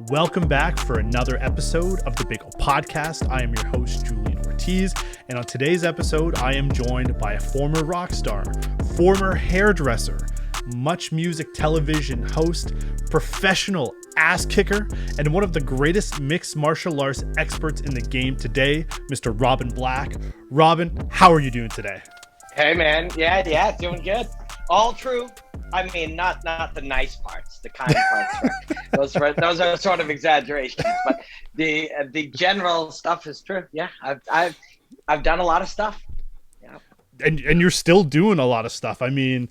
Welcome back for another episode of the Big O Podcast. I am your host, Julian Ortiz, and on today's episode, I am joined by a former rock star, former hairdresser, Much Music television host, professional ass kicker, and one of the greatest mixed martial arts experts in the game today, Mr. Robin Black. Robin, how are you doing today? Hey man, yeah, doing good. All true. I mean, not the nice parts, the kind parts. Those are sort of exaggerations, but the general stuff is true. Yeah, I've done a lot of stuff. Yeah, and you're still doing a lot of stuff. I mean,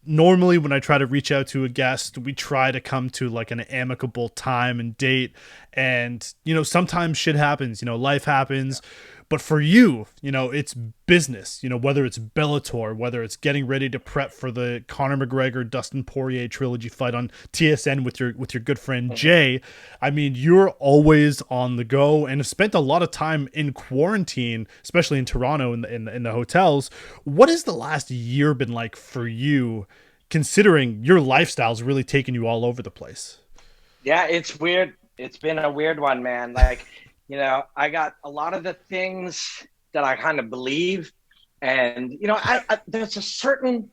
normally when I try to reach out to a guest, we try to come to like an amicable time and date, and sometimes shit happens. Life happens. Yeah. But for you, it's business, whether it's Bellator, whether it's getting ready to prep for the Conor McGregor, Dustin Poirier trilogy fight on TSN with your good friend Jay. I mean, you're always on the go and have spent a lot of time in quarantine, especially in Toronto in the hotels. What has the last year been like for you, considering your lifestyle's really taken you all over the place? Yeah, it's weird. It's been a weird one, man. I got a lot of the things that I kind of believe. And, there's a certain,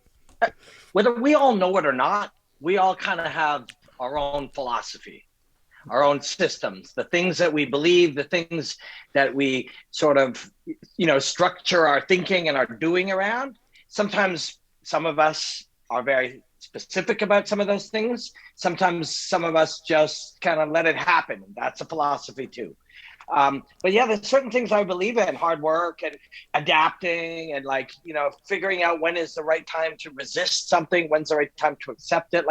whether we all know it or not, we all kind of have our own philosophy, our own systems, the things that we believe, the things that we sort of, structure our thinking and our doing around. Sometimes some of us are very specific about some of those things. Sometimes some of us just kind of let it happen. That's a philosophy too. But yeah, there's certain things I believe in: hard work and adapting, and figuring out when is the right time to resist something, when's the right time to accept it.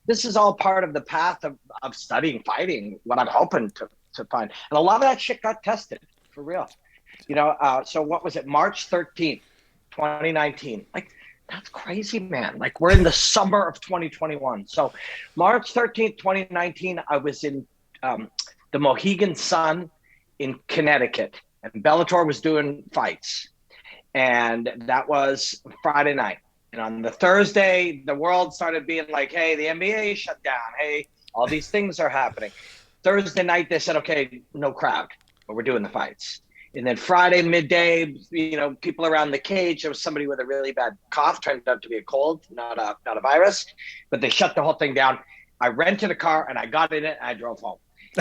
This is all part of the path of studying fighting, what I'm hoping to find. And a lot of that shit got tested for real. So what was it? March 13th, 2019. That's crazy, man. We're in the summer of 2021. So March 13th, 2019, I was in the Mohegan Sun in Connecticut, and Bellator was doing fights, and that was Friday night. And on the Thursday, the world started being like, hey, the NBA shut down, hey, all these things are happening. Thursday night they said, okay, no crowd, but we're doing the fights. And then Friday midday, people around the cage, there was somebody with a really bad cough, turned out to be a cold, not a virus, but they shut the whole thing down. I rented a car and I got in it and I drove home.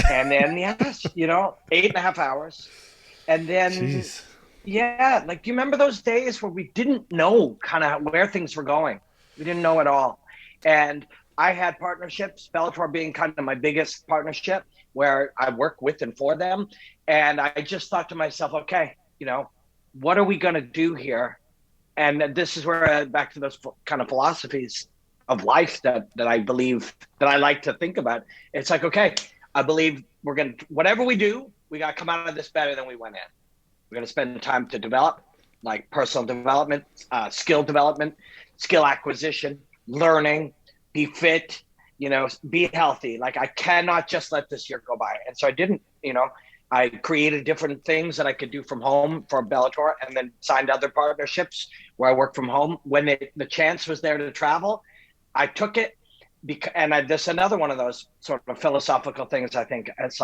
And then, 8.5 hours. And then, Jeez. Yeah, do you remember those days where we didn't know kind of where things were going? We didn't know at all. And I had partnerships, Bellator being kind of my biggest partnership, where I work with and for them. And I just thought to myself, okay, what are we going to do here? And this is where back to those kind of philosophies of life that I believe, that I like to think about. It's like, okay, I believe we're going to, whatever we do, we got to come out of this better than we went in. We're going to spend time to develop, personal development, skill acquisition, learning, be fit, be healthy. I cannot just let this year go by. And so I didn't, I created different things that I could do from home for Bellator, and then signed other partnerships where I work from home. When the chance was there to travel, I took it. This is another one of those sort of philosophical things. I think it's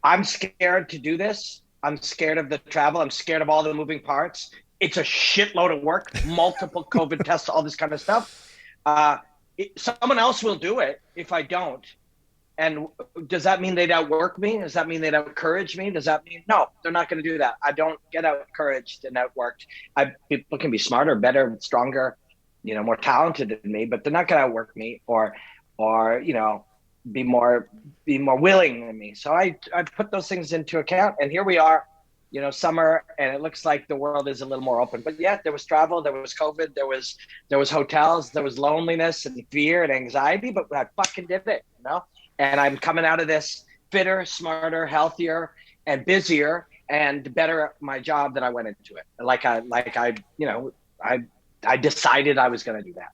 I'm scared to do this. I'm scared of the travel. I'm scared of all the moving parts. It's a shitload of work, multiple COVID tests, all this kind of stuff. Someone else will do it if I don't. And does that mean they'd outwork me? Does that mean they'd outcourage me? Does that mean, no, they're not going to do that. I don't get outcouraged and outworked. People can be smarter, better, stronger, more talented than me, but they're not going to outwork me or be more willing than me. So I put those things into account, and here we are, summer, and it looks like the world is a little more open. But yeah, there was travel, there was COVID, there was hotels, there was loneliness and fear and anxiety, but I fucking did it, And I'm coming out of this fitter, smarter, healthier, and busier, and better at my job than I went into it. I decided I was going to do that.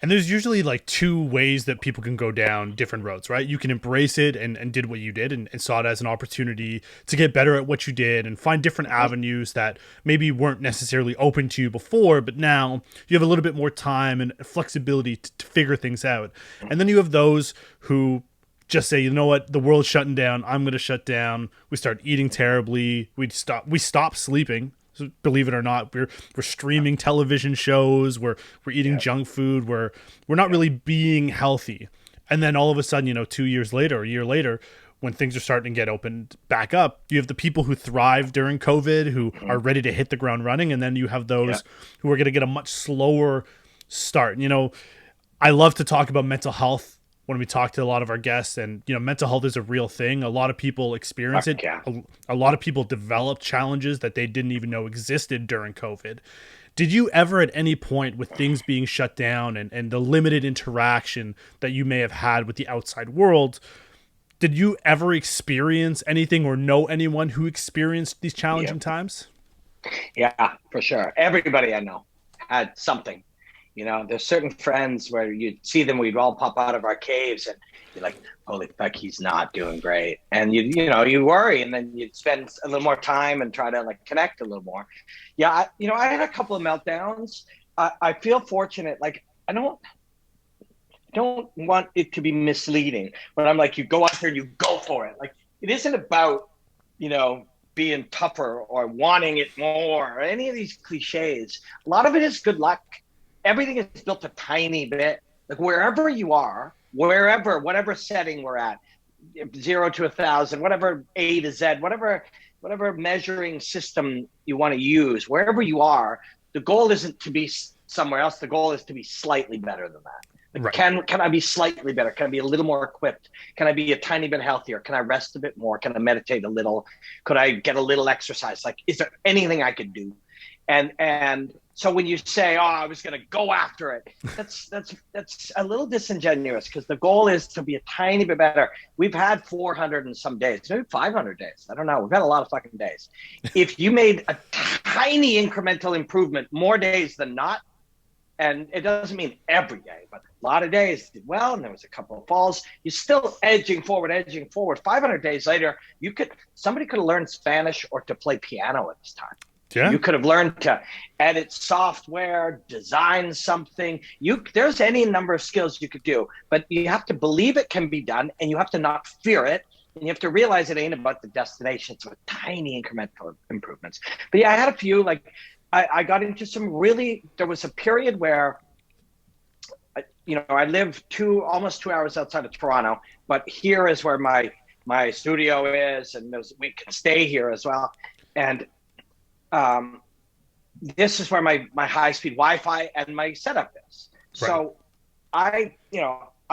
And there's usually two ways that people can go down different roads, right? You can embrace it and did what you did and saw it as an opportunity to get better at what you did and find different avenues that maybe weren't necessarily open to you before, but now you have a little bit more time and flexibility to figure things out. And then you have those who just say, you know what, the world's shutting down. I'm going to shut down. We start eating terribly. We stop sleeping. So believe it or not, we're streaming television shows. We're eating junk food. We're not really being healthy. And then all of a sudden, 2 years later, a year later, when things are starting to get opened back up, you have the people who thrive during COVID, who are ready to hit the ground running, and then you have those who are going to get a much slower start. I love to talk about mental health when we talk to a lot of our guests, and mental health is a real thing. A lot of people experience it. A lot of people develop challenges that they didn't even know existed during COVID. Did you ever at any point, with things being shut down and the limited interaction that you may have had with the outside world, did you ever experience anything or know anyone who experienced these challenging times? Yeah, for sure. Everybody I know had something. There's certain friends where you'd see them, we'd all pop out of our caves and you're like, holy fuck, he's not doing great. And you worry, and then you'd spend a little more time and try to like connect a little more. Yeah. I had a couple of meltdowns. I feel fortunate. Like, I don't want it to be misleading, but I'm like, you go out there and you go for it. Like, it isn't about, being tougher or wanting it more or any of these cliches. A lot of it is good luck. Everything is built a tiny bit. Like, wherever you are, whatever setting we're at, 0 to 1,000, whatever A to Z, whatever measuring system you want to use, wherever you are, the goal isn't to be somewhere else. The goal is to be slightly better than that. Like, right. Can I be slightly better? Can I be a little more equipped? Can I be a tiny bit healthier? Can I rest a bit more? Can I meditate a little? Could I get a little exercise? Like, is there anything I could do? And so when you say, oh, I was going to go after it, that's a little disingenuous, because the goal is to be a tiny bit better. We've had 400 and some days, maybe 500 days. I don't know. We've had a lot of fucking days. If you made a tiny incremental improvement more days than not, and it doesn't mean every day, but a lot of days did well, and there was a couple of falls, you're still edging forward. 500 days later, somebody could have learned Spanish or to play piano at this time. Yeah. You could have learned to edit software, design something. There's any number of skills you could do, but you have to believe it can be done, and you have to not fear it, and you have to realize it ain't about the destination. It's about tiny incremental improvements. But yeah, I had a few. Like, I got into there was a period where, I live almost 2 hours outside of Toronto, but here is where my studio is, and we can stay here as well. And this is where my high-speed Wi-Fi and my setup is. Right. So I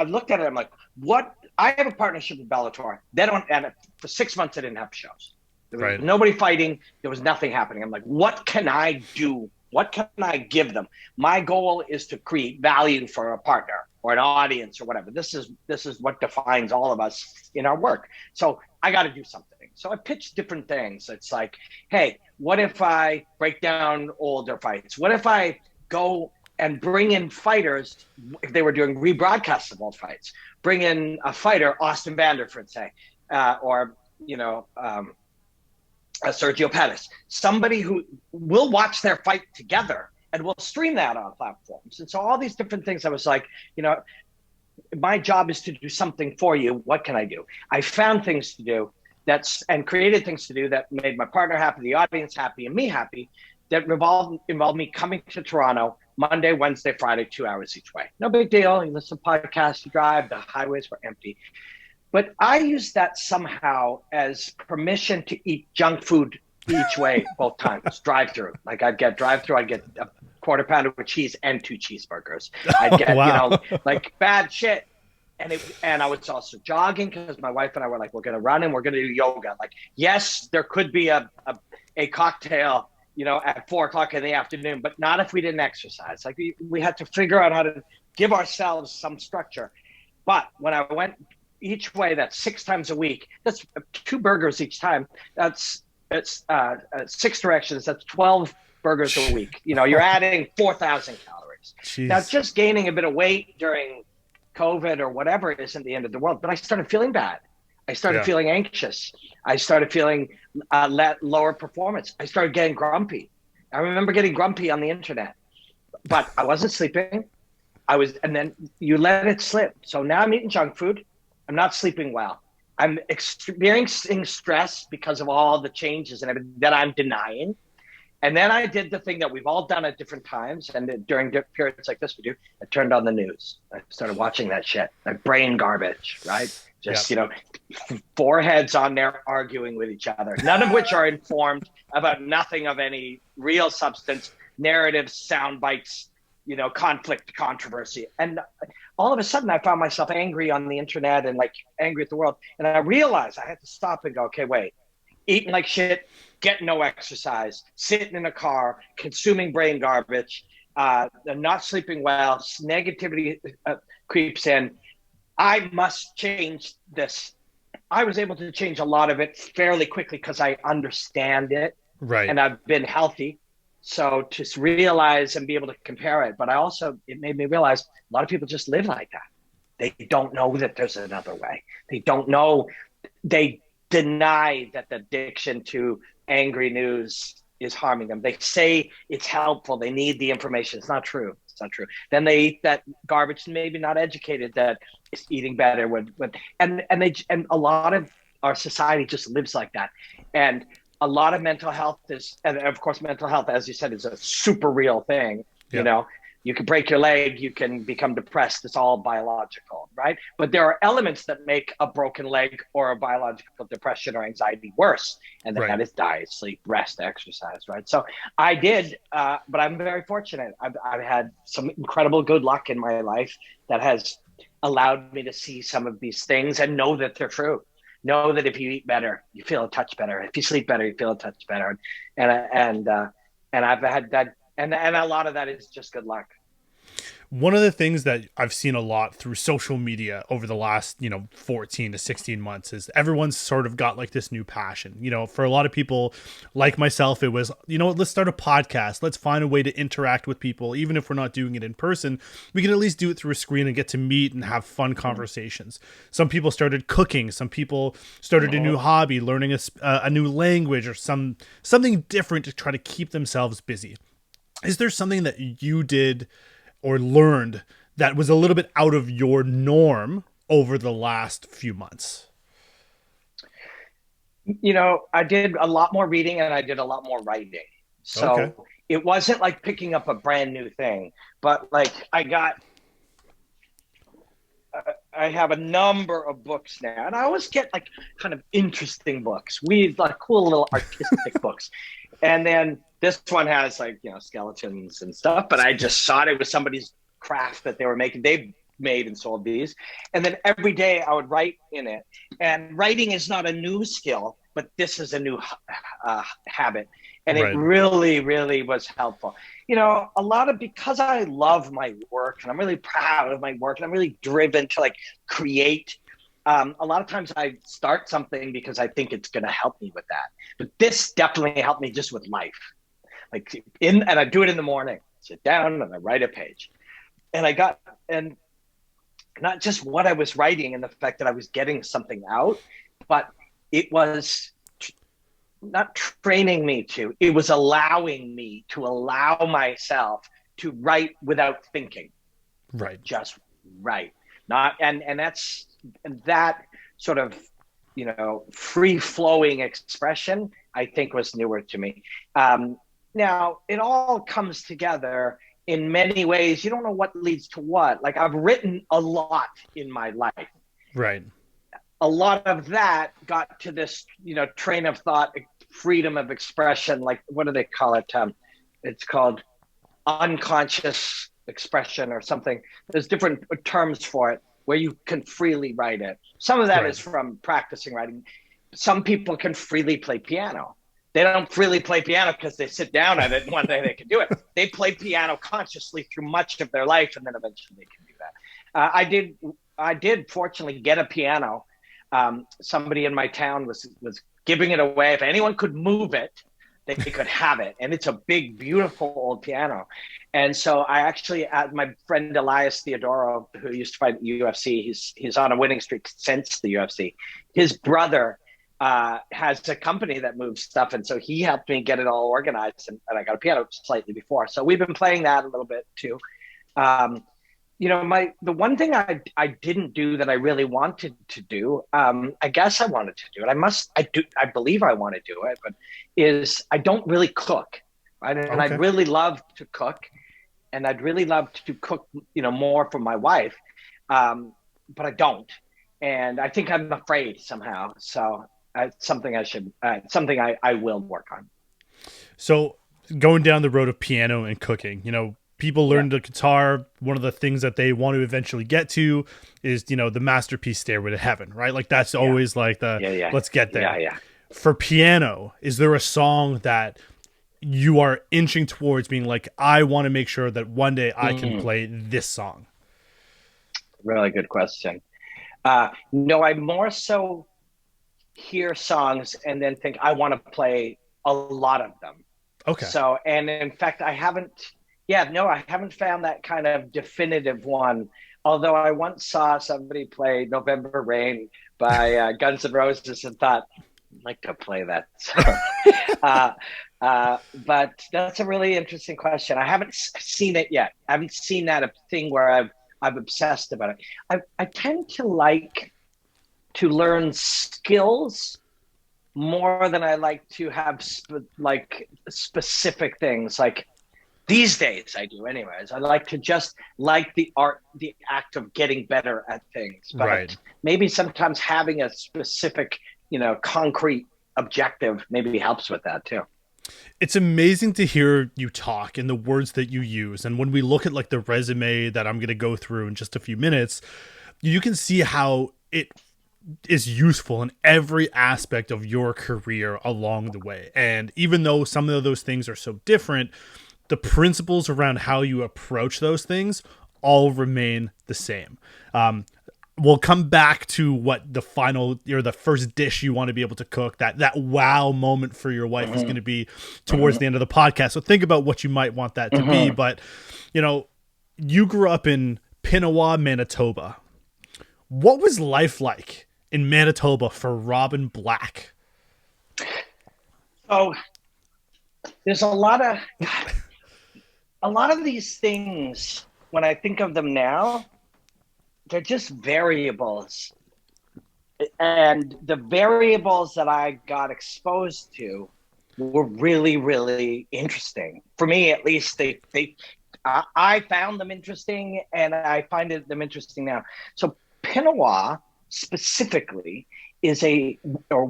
looked at it. I'm like, what? I have a partnership with Bellator. And for 6 months, I didn't have shows. There was nobody fighting. There was nothing happening. I'm like, what can I do? What can I give them? My goal is to create value for a partner or an audience or whatever. This is what defines all of us in our work. So I got to do something. So I pitched different things. It's like, hey, what if I break down older fights? What if I go and bring in fighters, if they were doing rebroadcasts of old fights, bring in a fighter, Austin Vanderford, say, or Sergio Pettis, somebody who will watch their fight together and we'll stream that on platforms. And so all these different things, I was like, my job is to do something for you. What can I do? I found things to do and created things to do that made my partner happy, the audience happy, and me happy, that involved me coming to Toronto Monday, Wednesday, Friday, 2 hours each way. No big deal. You listen to podcasts, you drive, the highways were empty. But I use that somehow as permission to eat junk food each way, both times, drive-through. Like, I'd get drive-through, I'd get a quarter pounder with cheese and 2 cheeseburgers. I'd get, like bad shit. And I was also jogging, because my wife and I were like, we're going to run and we're going to do yoga. Like, yes, there could be a cocktail, at 4:00 in the afternoon, but not if we didn't exercise. Like, we had to figure out how to give ourselves some structure. But when I went each way, that's 6 times a week. That's 2 burgers each time. It's 6 directions. That's 12 burgers a week. You're adding 4,000 calories. Jeez. Now, just gaining a bit of weight during COVID or whatever isn't the end of the world, but I started feeling bad. I started feeling anxious. I started feeling lower performance. I started getting grumpy. I remember getting grumpy on the internet, but I wasn't sleeping. And then you let it slip. So now I'm eating junk food. I'm not sleeping well. I'm experiencing stress because of all the changes and everything that I'm denying. And then I did the thing that we've all done at different times, and during periods like this, we do. I turned on the news. I started watching that shit, like brain garbage, right? Yep. Just four heads on there arguing with each other, none of which are informed about nothing of any real substance, narratives, sound bites, conflict, controversy. And all of a sudden, I found myself angry on the internet and like angry at the world. And I realized I had to stop and go, okay, wait, eating like shit, getting no exercise, sitting in a car, consuming brain garbage, not sleeping well, negativity creeps in. I must change this. I was able to change a lot of it fairly quickly because I understand it Right. and I've been healthy. So to realize and be able to compare it, but it made me realize a lot of people just live like that. They don't know that there's another way. They don't know. They deny that the addiction to angry news is harming them. They say it's helpful. They need the information. It's not true. It's not true. Then they eat that garbage and maybe not educated that it's eating better and a lot of our society just lives like that. And a lot of mental health is, and of course, mental health, as you said, is a super real thing. You Yep. know, you can break your leg, you can become depressed. It's all biological, right? But there are elements that make a broken leg or a biological depression or anxiety worse. And Right. that is diet, sleep, rest, exercise, right? So I did, but I'm very fortunate. I've had some incredible good luck in my life that has allowed me to see some of these things and know that they're true. Know that if you eat better, you feel a touch better. If you sleep better, you feel a touch better. And I've had that, and a lot of that is just good luck. One of the things that I've seen a lot through social media over the last, 14 to 16 months is everyone's sort of got like this new passion. For a lot of people like myself, it was, let's start a podcast. Let's find a way to interact with people. Even if we're not doing it in person, we can at least do it through a screen and get to meet and have fun conversations. Some people started cooking. Some people started a new hobby, learning a new language or something different to try to keep themselves busy. Is there something that you did or learned that was a little bit out of your norm over the last few months? I did a lot more reading and I did a lot more writing. Okay. So it wasn't like picking up a brand new thing, but like I have a number of books now, and I always get like kind of interesting books, weird, like cool little artistic books. And then this one has like, skeletons and stuff, but I just thought it was somebody's craft that they were making. They made and sold these. And then every day I would write in it. And writing is not a new skill, but this is a new habit. And it Right. really, really was helpful. A lot of, because I love my work and I'm really proud of my work and I'm really driven to like create. A lot of times I start something because I think it's going to help me with that. But this definitely helped me just with life. And I do it in the morning, sit down and I write a page. And not just what I was writing and the fact that I was getting something out, but it was not training me to, it was allowing me to allow myself to write without thinking, Right. just write. Not, and that sort of, free flowing expression, I think was newer to me. Now it all comes together in many ways. You don't know what leads to what. Like I've written a lot in my life. Right. A lot of that got to this, train of thought, freedom of expression. Like, what do they call it? It's called unconscious expression or something. There's different terms for it where you can freely write it. Some of that Right. is from practicing writing. Some people can freely play piano. They don't freely play piano because they sit down at it and one day they can do it. They play piano consciously through much of their life and then eventually they can do that. I did fortunately get a piano. Somebody in my town was giving it away. If anyone could move it, they could have it. And it's a big, beautiful old piano. And so I actually, my friend Elias Theodoro, who used to fight at the UFC, he's on a winning streak since the UFC. His brother has a company that moves stuff. And so he helped me get it all organized. And I got a piano slightly before. So we've been playing that a little bit too. the one thing I didn't do that I really wanted to do, I guess I wanted to do it. I believe I want to do it, but is I don't really cook, right? And I'd Okay. really love to cook, and I'd really love to cook, more for my wife, but I don't, and I think I'm afraid somehow. So it's something something I will work on. So going down the road of piano and cooking, people Yeah, learn the guitar. One of the things that they want to eventually get to is, the masterpiece Stairway to Heaven, right? Like that's yeah, always like the yeah, yeah, let's get yeah, there. yeah. For piano, is there a song that you are inching towards being like, I want to make sure that one day I can Mm, play this song? really good question. No, I more so hear songs and then think I want to play a lot of them. Okay. So, and in fact, I haven't found that kind of definitive one. Although I once saw somebody play November Rain by Guns N' Roses and thought, I'd like to play that song. uh, but that's a really interesting question. I haven't seen it yet. I haven't seen that a thing where I've obsessed about it. I tend to like to learn skills more than I like to have like specific things. Like these days, I do, anyways. I like to just like the act of getting better at things. Right. But maybe sometimes having a specific, concrete objective maybe helps with that too. It's amazing to hear you talk and the words that you use. And when we look at like the resume that I'm going to go through in just a few minutes, you can see how it is useful in every aspect of your career along the way. And even though some of those things are so different, the principles around how you approach those things all remain the same. We'll come back to what the final or the first dish you want to be able to cook, that wow moment for your wife is going Mm-hmm, to be towards mm-hmm, the end of the podcast. So think about what you might want that to be. mm-hmm. But you know you grew up in Pinawa, Manitoba. What was life like in Manitoba for Robin Black? So there's a lot of these things when I think of them now, they're just variables. And the variables that I got exposed to were really, really interesting. For me, at least, I found them interesting, and I find them interesting now. So Pinawa specifically is or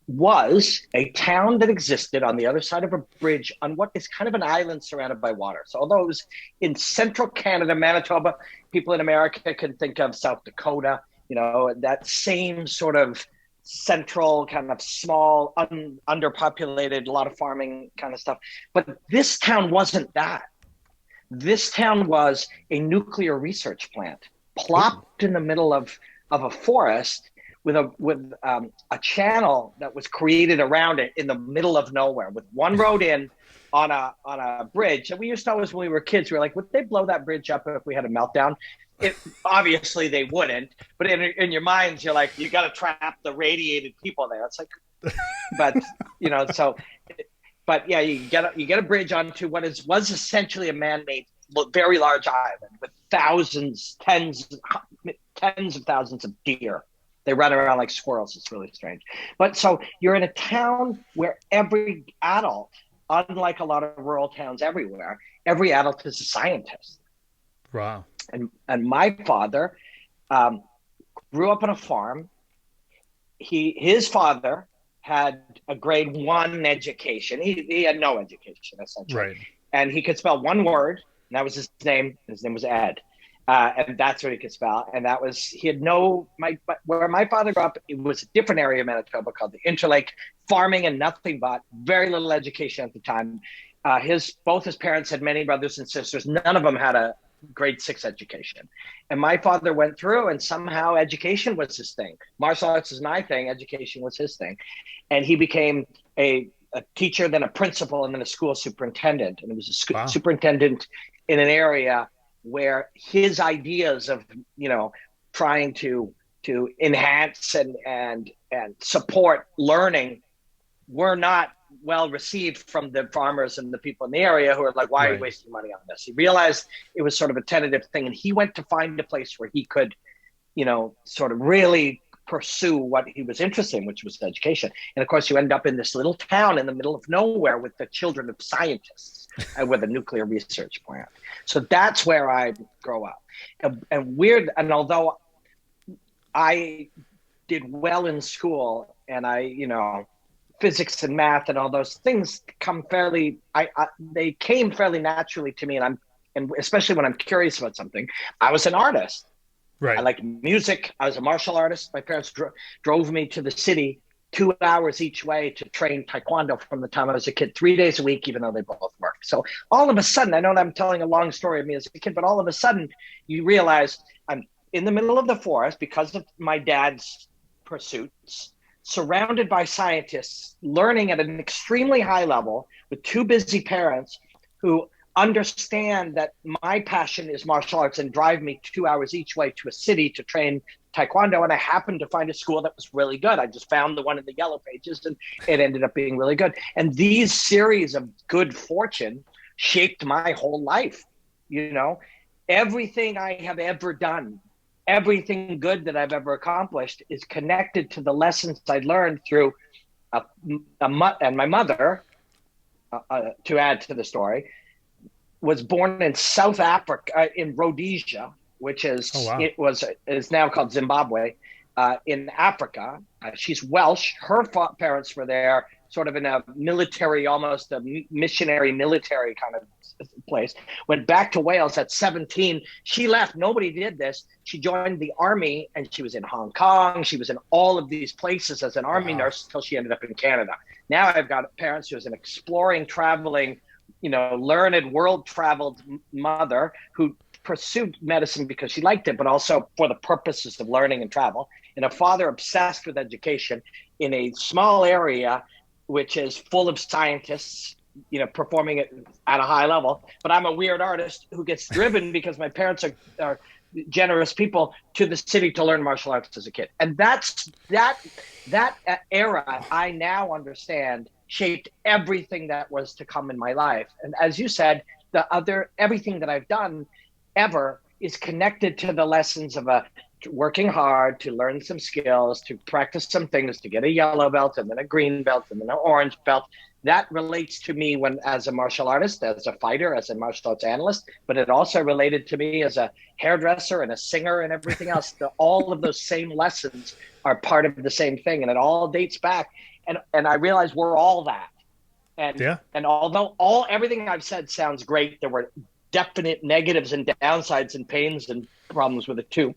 was a town that existed on the other side of a bridge on what is kind of an island surrounded by water. So although it was in central Canada, Manitoba, people in America can think of South Dakota, that same sort of central kind of small, underpopulated, a lot of farming kind of stuff. But this town wasn't that. This town was a nuclear research plant Oh, plopped in the middle of a forest with a channel that was created around it in the middle of nowhere with one road in on a bridge. And we used to always, when we were kids, we were like, would they blow that bridge up if we had a meltdown? It obviously they wouldn't, but in your minds, you're like, you got to trap the radiated people there. It's like, but so but yeah, you get a bridge onto what was essentially a man-made, very large island with thousands, tens of thousands of deer. They run around like squirrels. It's really strange. But so you're in a town where every adult, unlike a lot of rural towns everywhere, every adult is a scientist. wow. And my father um, grew up on a farm. His father had a grade one education. He had no education essentially, Right. and he could spell one word, and that was his name. His name was Ed, and that's what he could spell. And that was he had no my where my father grew up. It was a different area of Manitoba called the Interlake, farming and nothing but very little education at the time. Both his parents had many brothers and sisters. None of them had a grade six education. And my father went through, and somehow education was his thing. Martial arts is my thing. Education was his thing. And he became a teacher, then a principal, and then a school superintendent. And he was a Wow. superintendent in an area where his ideas of, trying to enhance and support learning were not well received from the farmers and the people in the area who are like, why are you Right. wasting money on this? He realized it was sort of a tentative thing. And he went to find a place where he could, sort of really pursue what he was interested in, which was education. And of course, you end up in this little town in the middle of nowhere with the children of scientists and with a nuclear research plant. So that's where I grow up. And weird, and although I did well in school and physics and math and all those things come fairly, they came fairly naturally to me. And especially when I'm curious about something, I was an artist. I Right. like music. I was a martial artist. My parents drove me to the city 2 hours each way to train taekwondo from the time I was a kid, 3 days a week, even though they both worked. So all of a sudden, I know I'm telling a long story of me as a kid, but all of a sudden you realize I'm in the middle of the forest because of my dad's pursuits, surrounded by scientists, learning at an extremely high level with two busy parents who understand that my passion is martial arts and drive me 2 hours each way to a city to train taekwondo. And I happened to find a school that was really good. I just found the one in the yellow pages and it ended up being really good. And these series of good fortune shaped my whole life. Everything I have ever done, everything good that I've ever accomplished is connected to the lessons I learned through and my mother, to add to the story, was born in South Africa, in Rhodesia, which Oh, is wow. it was is now called Zimbabwe, in Africa. She's Welsh. Her parents were there, sort of in a military, almost a missionary military kind of place. Went back to Wales at 17. She left. Nobody did this. She joined the army, and she was in Hong Kong. She was in all of these places as an army Wow. nurse until she ended up in Canada. Now I've got parents who's an exploring, traveling, learned, world traveled mother who pursued medicine because she liked it, but also for the purposes of learning and travel, and a father obsessed with education in a small area which is full of scientists, performing it at a high level. But I'm a weird artist who gets driven because my parents are generous people to the city to learn martial arts as a kid. And that era I now understand shaped everything that was to come in my life. And as you said, everything that I've done ever is connected to the lessons of working hard to learn some skills, to practice some things, to get a yellow belt and then a green belt and then an orange belt. That relates to me when, as a martial artist, as a fighter, as a martial arts analyst, but it also related to me as a hairdresser and a singer and everything else. All of those same lessons are part of the same thing, and it all dates back. And I realize we're all that. And Yeah. and although everything I've said sounds great, there were definite negatives and downsides and pains and problems with it too.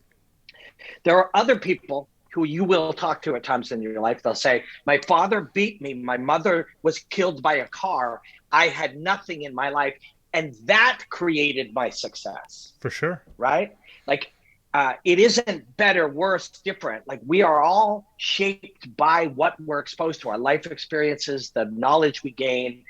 There are other people who you will talk to at times in your life. They'll say, my father beat me. My mother was killed by a car. I had nothing in my life. And that created my success, For sure. right? Like, it isn't better, worse, different. Like, we are all shaped by what we're exposed to, our life experiences, the knowledge we gain,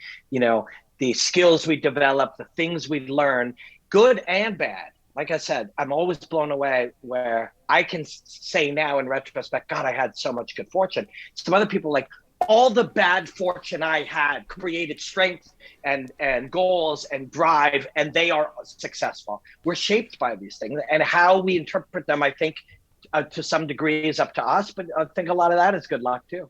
the skills we develop, the things we learn, good and bad. Like I said, I'm always blown away where I can say now in retrospect, God, I had so much good fortune. Some other people, like, all the bad fortune I had created strength and goals and drive, and they are successful. We're shaped by these things, and how we interpret them, I think, to some degree is up to us, but I think a lot of that is good luck too.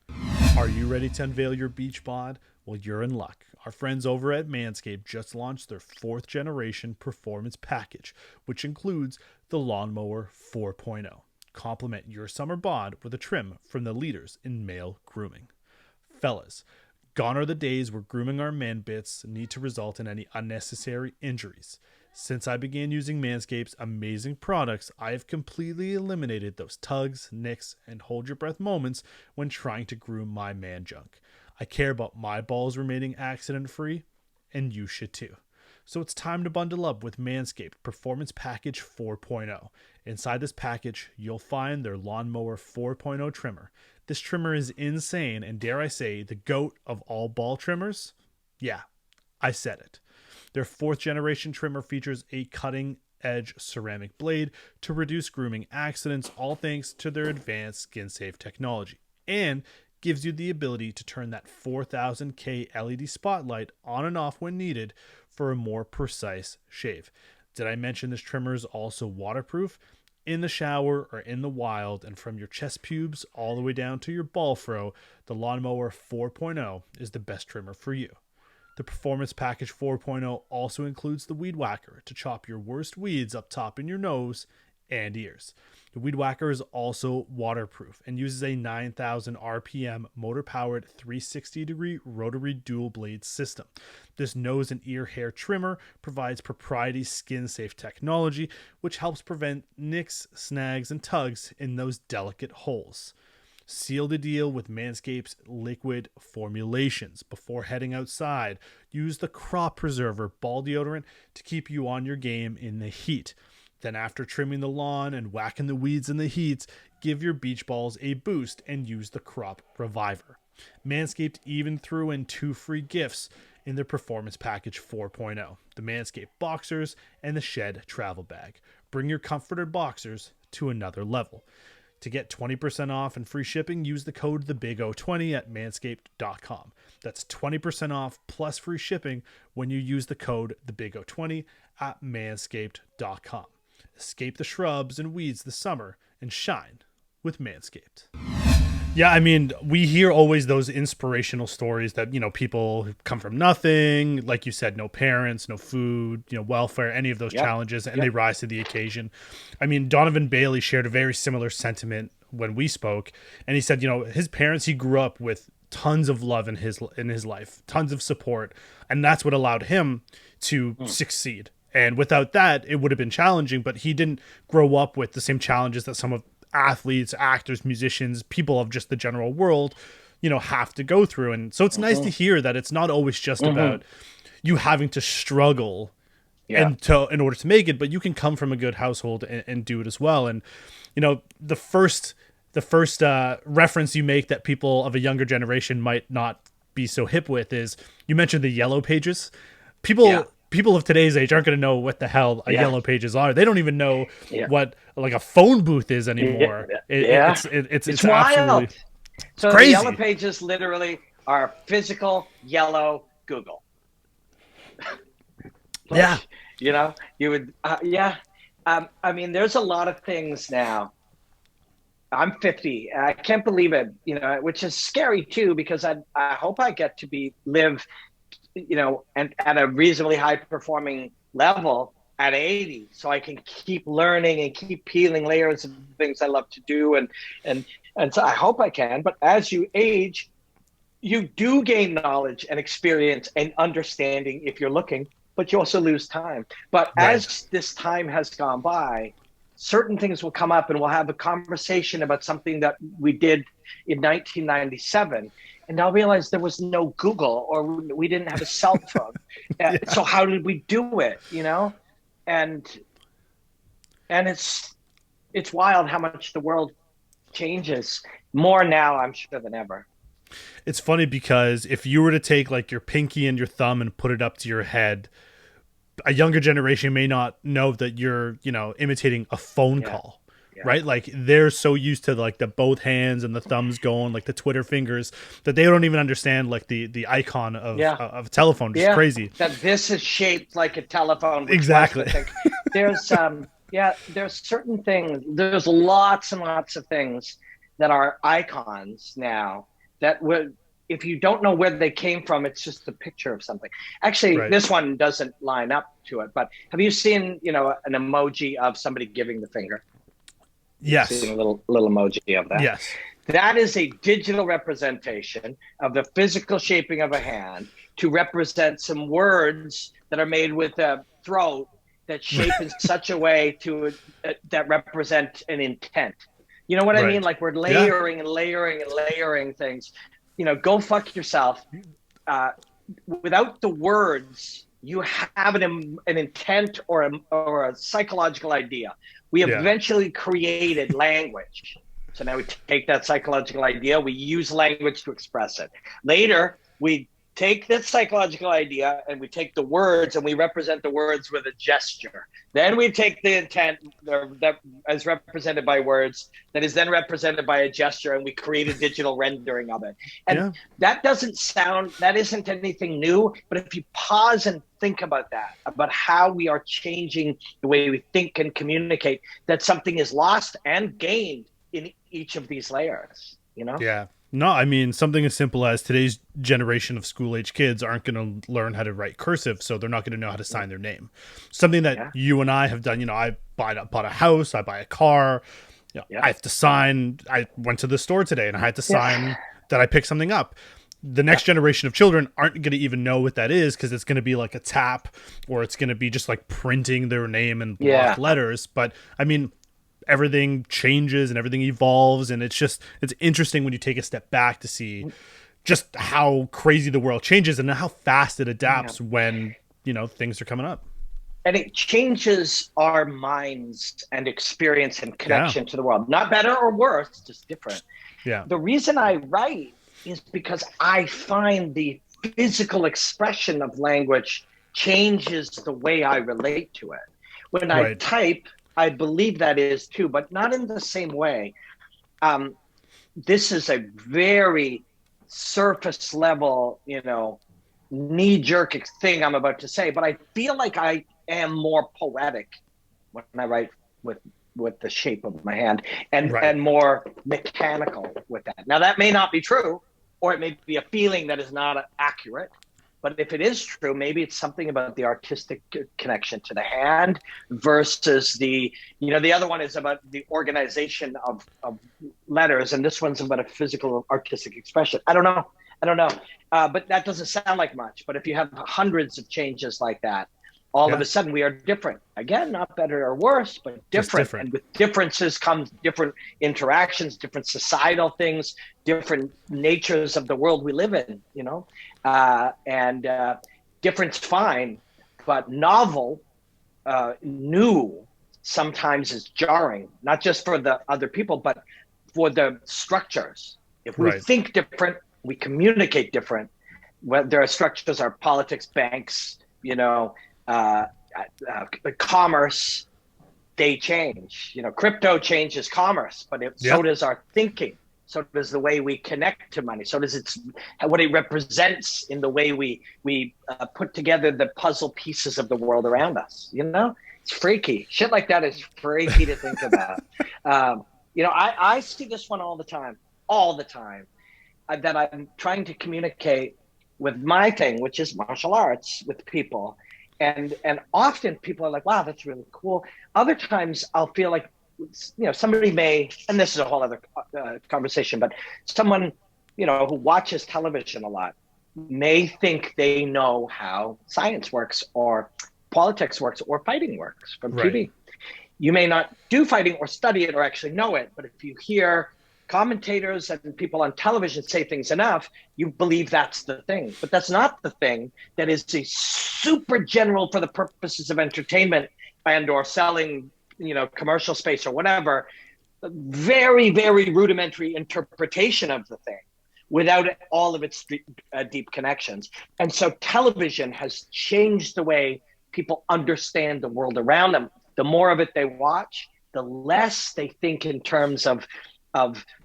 Are you ready to unveil your beach bod? Well, you're in luck. Our friends over at Manscaped just launched their 4th generation performance package, which includes the Lawnmower 4.0. Complement your summer bod with a trim from the leaders in male grooming. Fellas, gone are the days where grooming our man bits need to result in any unnecessary injuries. Since I began using Manscaped's amazing products, I have completely eliminated those tugs, nicks, and hold your breath moments when trying to groom my man junk. I care about my balls remaining accident free, and you should too. So it's time to bundle up with Manscaped Performance Package 4.0. Inside this package, you'll find their Lawnmower 4.0 trimmer. This trimmer is insane, and dare I say, the GOAT of all ball trimmers? Yeah, I said it. Their 4th generation trimmer features a cutting edge ceramic blade to reduce grooming accidents, all thanks to their advanced skin safe technology. And gives you the ability to turn that 4000K LED spotlight on and off when needed for a more precise shave. Did I mention this trimmer is also waterproof? In the shower or in the wild, and from your chest pubes all the way down to your ball fro, the Lawnmower 4.0 is the best trimmer for you. The Performance Package 4.0 also includes the Weed Whacker to chop your worst weeds up top in your nose and ears. The Weed Whacker is also waterproof and uses a 9,000 RPM motor-powered 360-degree rotary dual-blade system. This nose and ear hair trimmer provides proprietary skin-safe technology, which helps prevent nicks, snags, and tugs in those delicate holes. Seal the deal with Manscaped's liquid formulations. Before heading outside, use the Crop Preserver ball deodorant to keep you on your game in the heat. Then after trimming the lawn and whacking the weeds in the heat, give your beach balls a boost and use the Crop Reviver. Manscaped even threw in 2 free gifts in their Performance Package 4.0, the Manscaped Boxers and the Shed Travel Bag. Bring your comforted boxers to another level. To get 20% off and free shipping, use the code TheBigO20 at manscaped.com. That's 20% off plus free shipping when you use the code TheBigO20 at manscaped.com. Escape the shrubs and weeds this summer and shine with Manscaped. Yeah, I mean, we hear always those inspirational stories that, you know, people come from nothing, like you said, no parents, no food, you know, welfare, any of those challenges, and they rise to the occasion. I mean, Donovan Bailey shared a very similar sentiment when we spoke, and he said, you know, his parents, he grew up with tons of love in his life, tons of support, and that's what allowed him to succeed. And without that, it would have been challenging, but he didn't grow up with the same challenges that some of athletes, actors, musicians, people of just the general world, you know, have to go through. And so it's nice to hear that it's not always just about you having to struggle in order to make it, but you can come from a good household and do it as well. And, you know, the first reference you make that people of a younger generation might not be so hip with is you mentioned the Yellow Pages. People of today's age aren't going to know what the hell a Yellow Pages are. They don't even know what like a phone booth is anymore. It's wild. Absolutely, so crazy. The Yellow Pages literally are physical yellow Google. You know, you would, I mean, there's a lot of things now. I'm 50. I can't believe it, you know, which is scary too, because I hope I get to live, you know, and at a reasonably high performing level at 80, so I can keep learning and keep peeling layers of things I love to do. And so I hope I can, but as you age, you do gain knowledge and experience and understanding if you're looking, but you also lose time. But as this time has gone by, certain things will come up and we'll have a conversation about something that we did in 1997. And I'll realize there was no Google, or we didn't have a cell phone. So how did we do it, you know? And it's wild how much the world changes more now, I'm sure, than ever. It's funny because if you were to take like your pinky and your thumb and put it up to your head, a younger generation may not know that you're, you know, imitating a phone call. Right? Like they're so used to like the both hands and the thumbs going, like the Twitter fingers, that they don't even understand like the icon of a telephone. It's crazy. That this is shaped like a telephone. Exactly. There's there's certain things. There's lots and lots of things that are icons now that would, if you don't know where they came from, it's just a picture of something. Actually, this one doesn't line up to it, but have you seen, you know, an emoji of somebody giving the finger? Yes. See a little emoji of that. Yes. That is a digital representation of the physical shaping of a hand to represent some words that are made with a throat that shape in such a way to that represent an intent. You know what I mean? Like we're layering and layering and layering things. You know, go fuck yourself. Without the words, you have an intent or a psychological idea. We have eventually created language. So now we take that psychological idea, we use language to express it. Later, we take this psychological idea and we take the words and we represent the words with a gesture. Then we take the intent that as represented by words that is then represented by a gesture, and we create a digital rendering of it. And Yeah. that isn't anything new, but if you pause and think about that, about how we are changing the way we think and communicate, that something is lost and gained in each of these layers, you know? Yeah. No, I mean, something as simple as today's generation of school age kids aren't going to learn how to write cursive, so they're not going to know how to sign their name. Something that Yeah. you and I have done, I bought a house, I buy a car, Yeah. I have to sign. I went to the store today and I had to Yeah. sign that I picked something up. The next generation of children aren't going to even know what that is, because it's going to be like a tap, or it's going to be just like printing their name in block Yeah. letters. But I mean, everything changes and everything evolves, and it's interesting when you take a step back to see just how crazy the world changes and how fast it adapts when things are coming up. And it changes our minds and experience and connection to the world. Not better or worse, just different. Yeah. The reason I write is because I find the physical expression of language changes the way I relate to it. When I Right. type, I believe that is too, but not in the same way. This is a very surface level, knee jerk thing I'm about to say, but I feel like I am more poetic when I write with the shape of my hand, and Right. and more mechanical with that. Now that may not be true, or it may be a feeling that is not accurate. But if it is true, maybe it's something about the artistic connection to the hand versus the other one is about the organization of letters, and this one's about a physical artistic expression. I don't know. But that doesn't sound like much. But if you have hundreds of changes like that, all of a sudden we are different. Again, not better or worse, but different. And with differences comes different interactions, different societal things, different natures of the world we live in, and different's fine, but novel, new sometimes is jarring, not just for the other people, but for the structures. If we think different, we communicate different. There are structures, our politics, banks, commerce, they change. Crypto changes commerce, but so does our thinking. So does the way we connect to money. So does what it represents in the way we put together the puzzle pieces of the world around us. It's freaky. Shit like that is freaky to think about. I see this one all the time, that I'm trying to communicate with my thing, which is martial arts, with people. And often people are like, wow, that's really cool. Other times I'll feel like, somebody may, and this is a whole other conversation, but someone, who watches television a lot may think they know how science works or politics works or fighting works from TV. You may not do fighting or study it or actually know it, but if you hear commentators and people on television say things enough, you believe that's the thing. But that's not the thing. That is a super general, for the purposes of entertainment and or selling, commercial space or whatever, very, very rudimentary interpretation of the thing without all of its deep connections. And so television has changed the way people understand the world around them. The more of it they watch, the less they think in terms of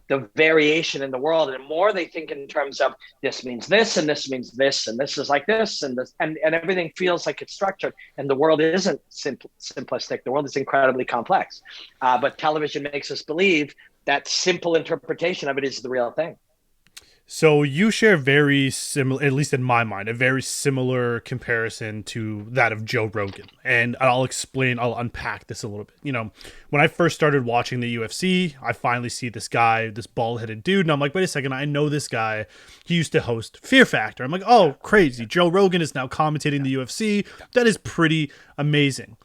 the variation in the world, and more they think in terms of this means this and this means this and this is like this and this, and everything feels like it's structured, and the world isn't simplistic. The world is incredibly complex, but television makes us believe that simple interpretation of it is the real thing. So you share very similar, at least in my mind, a very similar comparison to that of Joe Rogan. And I'll unpack this a little bit. When I first started watching the UFC, I finally see this guy, this bald-headed dude, and I'm like, wait a second, I know this guy. He used to host Fear Factor. I'm like, oh, crazy. Joe Rogan is now commentating the UFC. That is pretty amazing.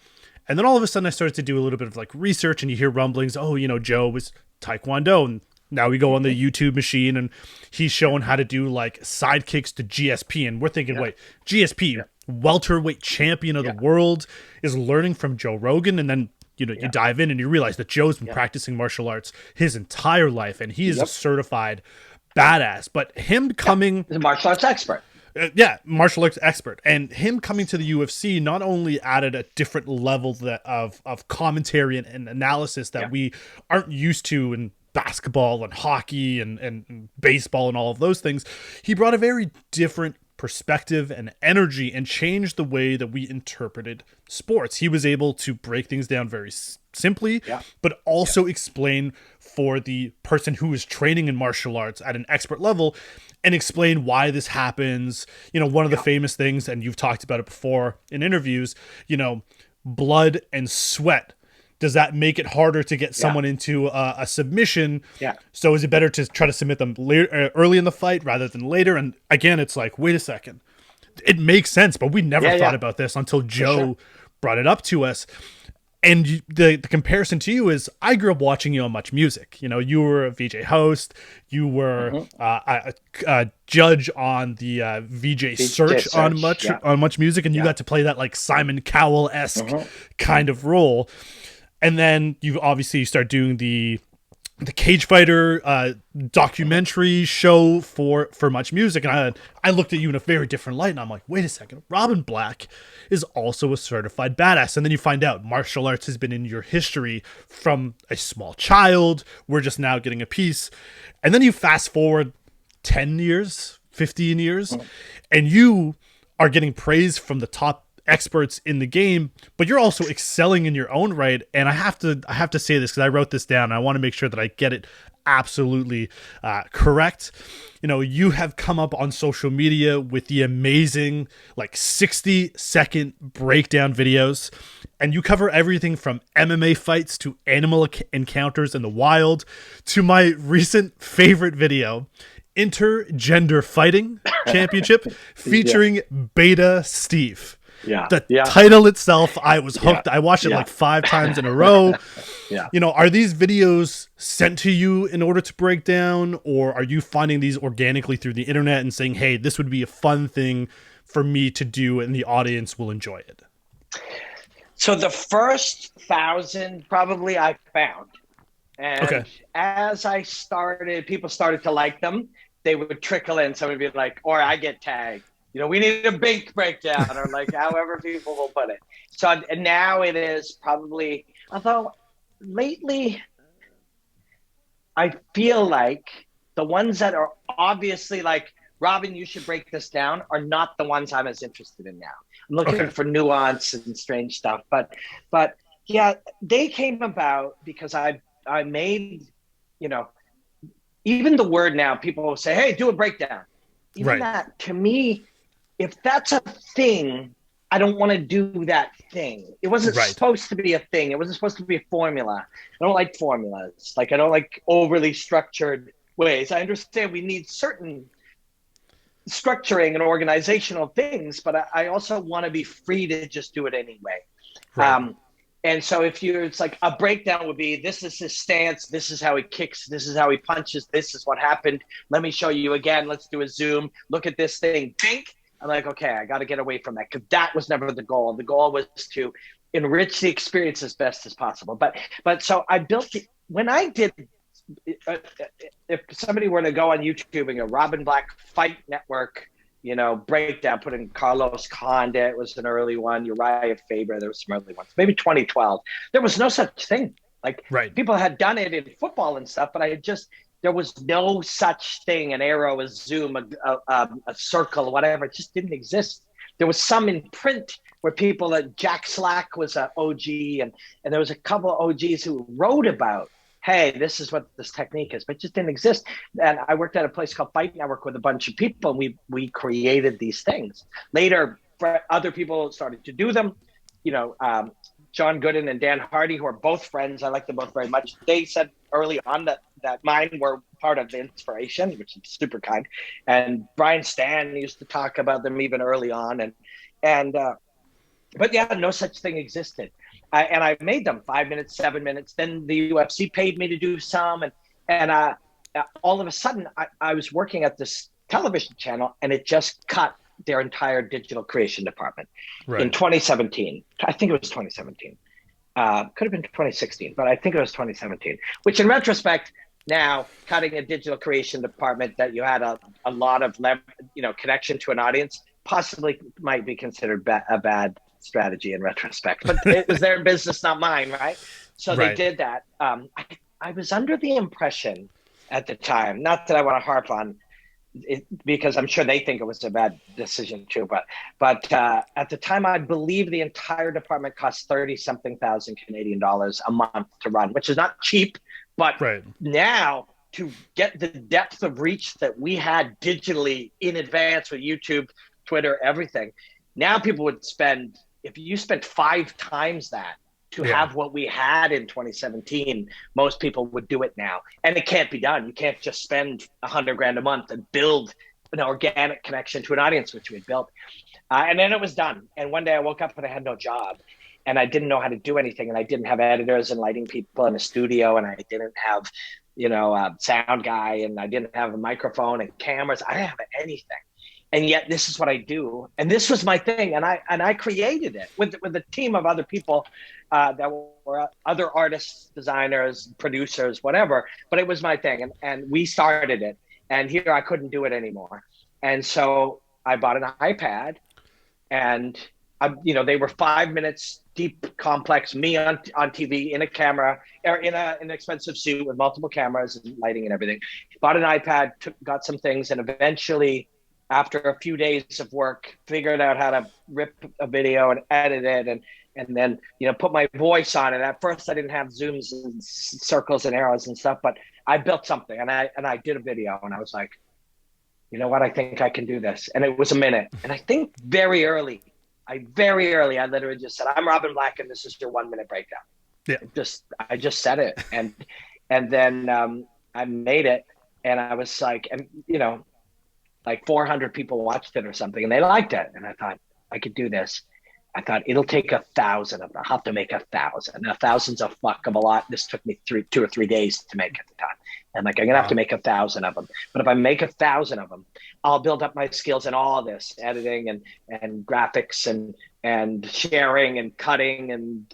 And then all of a sudden I started to do a little bit of like research, and you hear rumblings, Joe was Taekwondo, and now we go on the YouTube machine and he's showing how to do like sidekicks to GSP. And we're thinking, wait, GSP, welterweight champion of the world, is learning from Joe Rogan. And then, you dive in and you realize that Joe's been practicing martial arts his entire life, and he is a certified badass. But him coming... He's a martial arts expert. Yeah, martial arts expert, and him coming to the UFC not only added a different level of commentary and analysis that Yeah. we aren't used to in basketball and hockey and baseball and all of those things. He brought a very different perspective and energy and changed the way that we interpreted sports. He was able to break things down very simply, Yeah. but also explain for the person who is training in martial arts at an expert level and explain why this happens. You know, one of the famous things, and you've talked about it before in interviews, you know, blood and sweat. Does that make it harder to get someone into a submission? Yeah. So is it better to try to submit them later, early in the fight rather than later? And again, it's like, wait a second. It makes sense, but we never thought about this until Joe brought it up to us. And the comparison to you is, I grew up watching you on Much Music. You know, you were a VJ host. You were a judge on the VJ Search on Much Music, and you got to play that like Simon Cowell-esque kind of role. And then you obviously start doing the Cage Fighter documentary show for Much Music, and I looked at you in a very different light, and I'm like, wait a second, Robin Black is also a certified badass. And then you find out martial arts has been in your history from a small child. We're just now getting a piece. And then you fast forward 10 years, 15 years, and you are getting praise from the top experts in the game, but you're also excelling in your own right. And I have to say this because I wrote this down, and I want to make sure that I get it absolutely correct. You know, you have come up on social media with the amazing like 60-second breakdown videos, and you cover everything from MMA fights to animal encounters in the wild to my recent favorite video, Intergender Fighting Championship, featuring Beta Steve. The title itself, I was hooked. I watched it like 5 times in a row. You know, are these videos sent to you in order to break down, or are you finding these organically through the internet and saying, hey, this would be a fun thing for me to do and the audience will enjoy it? So the first 1,000 probably I found. And as I started, people started to like them. They would trickle in. Somebody would be like, or I get tagged. You know, we need a big breakdown, or like however people will put it. So and now it is probably, although lately I feel like the ones that are obviously like, Robin, you should break this down, are not the ones I'm as interested in now. I'm looking for nuance and strange stuff. But yeah, they came about because I made, you know, even the word now, people will say, hey, do a breakdown. Even that, to me, if that's a thing, I don't want to do that thing. It wasn't supposed to be a thing. It wasn't supposed to be a formula. I don't like formulas. Like, I don't like overly structured ways. I understand we need certain structuring and organizational things, but I also want to be free to just do it anyway. And so it's like a breakdown would be, this is his stance, this is how he kicks, this is how he punches, this is what happened. Let me show you again. Let's do a zoom. Look at this thing. Think. I'm like, okay, I got to get away from that, because that was never the goal. The goal was to enrich the experience as best as possible. But so I built it when I did. If somebody were to go on YouTube and go Robin Black Fight Network, you know, breakdown, put in Carlos Condit was an early one, Uriah Faber, there was some early ones, maybe 2012. There was no such thing. Like people had done it in football and stuff, but there was no such thing, an arrow, a zoom, a circle, whatever. It just didn't exist. There was some in print where people, Jack Slack was an OG, and there was a couple of OGs who wrote about, hey, this is what this technique is, but it just didn't exist. And I worked at a place called Fight Network with a bunch of people, and we created these things. Later, other people started to do them. You know, John Gooden and Dan Hardy, who are both friends, I like them both very much. They said early on that mine were part of the inspiration, which is super kind. And Brian Stan used to talk about them even early on. But yeah, no such thing existed. And I made them 5 minutes, 7 minutes. Then the UFC paid me to do some. And all of a sudden, I was working at this television channel, and it just cut their entire digital creation department in 2017. I think it was 2017. Could have been 2016, but I think it was 2017, which in retrospect, Now, cutting a digital creation department that you had a lot of connection to an audience possibly might be considered a bad strategy in retrospect. But it was their business, not mine, right? So they Right. did that. I was under the impression at the time, not that I want to harp on it, because I'm sure they think it was a bad decision too. But at the time, I believe the entire department cost 30 something thousand Canadian dollars a month to run, which is not cheap. But Right. now to get the depth of reach that we had digitally in advance with YouTube, Twitter, everything, now people would spend, if you spent 5 times that to Yeah. have what we had in 2017, most people would do it now. And it can't be done. You can't just spend 100 grand a month and build an organic connection to an audience, which we built. And then it was done. And one day I woke up and I had no job and I didn't know how to do anything. And I didn't have editors and lighting people in a studio. And I didn't have, a sound guy, and I didn't have a microphone and cameras. I didn't have anything. And yet this is what I do. And this was my thing. And I created it with a team of other people that were other artists, designers, producers, whatever. But it was my thing. And we started it. And here I couldn't do it anymore. And so I bought an iPad, and they were 5 minutes deep, complex, me on TV in a camera, or in an expensive suit with multiple cameras and lighting and everything. Bought an iPad, got some things, and eventually, after a few days of work, figured out how to rip a video and edit it, and then put my voice on it. At first, I didn't have zooms and circles and arrows and stuff, but I built something, and I did a video, and I was like, you know what? I think I can do this. And it was a minute. And I think very early, I literally just said, I'm Robin Black, and this is your 1 minute breakdown. Yeah. I just said it. And then I made it, and I was like, and like 400 people watched it or something, and they liked it. And I thought, I could do this. I thought it'll take 1,000 of them. I'll have to make 1,000. 1,000's a fuck of a lot. This took me 2 or 3 days to make at the time. And like, I'm going to have to make 1,000 of them. But if I make 1,000 of them, I'll build up my skills in all this editing and graphics and sharing and cutting and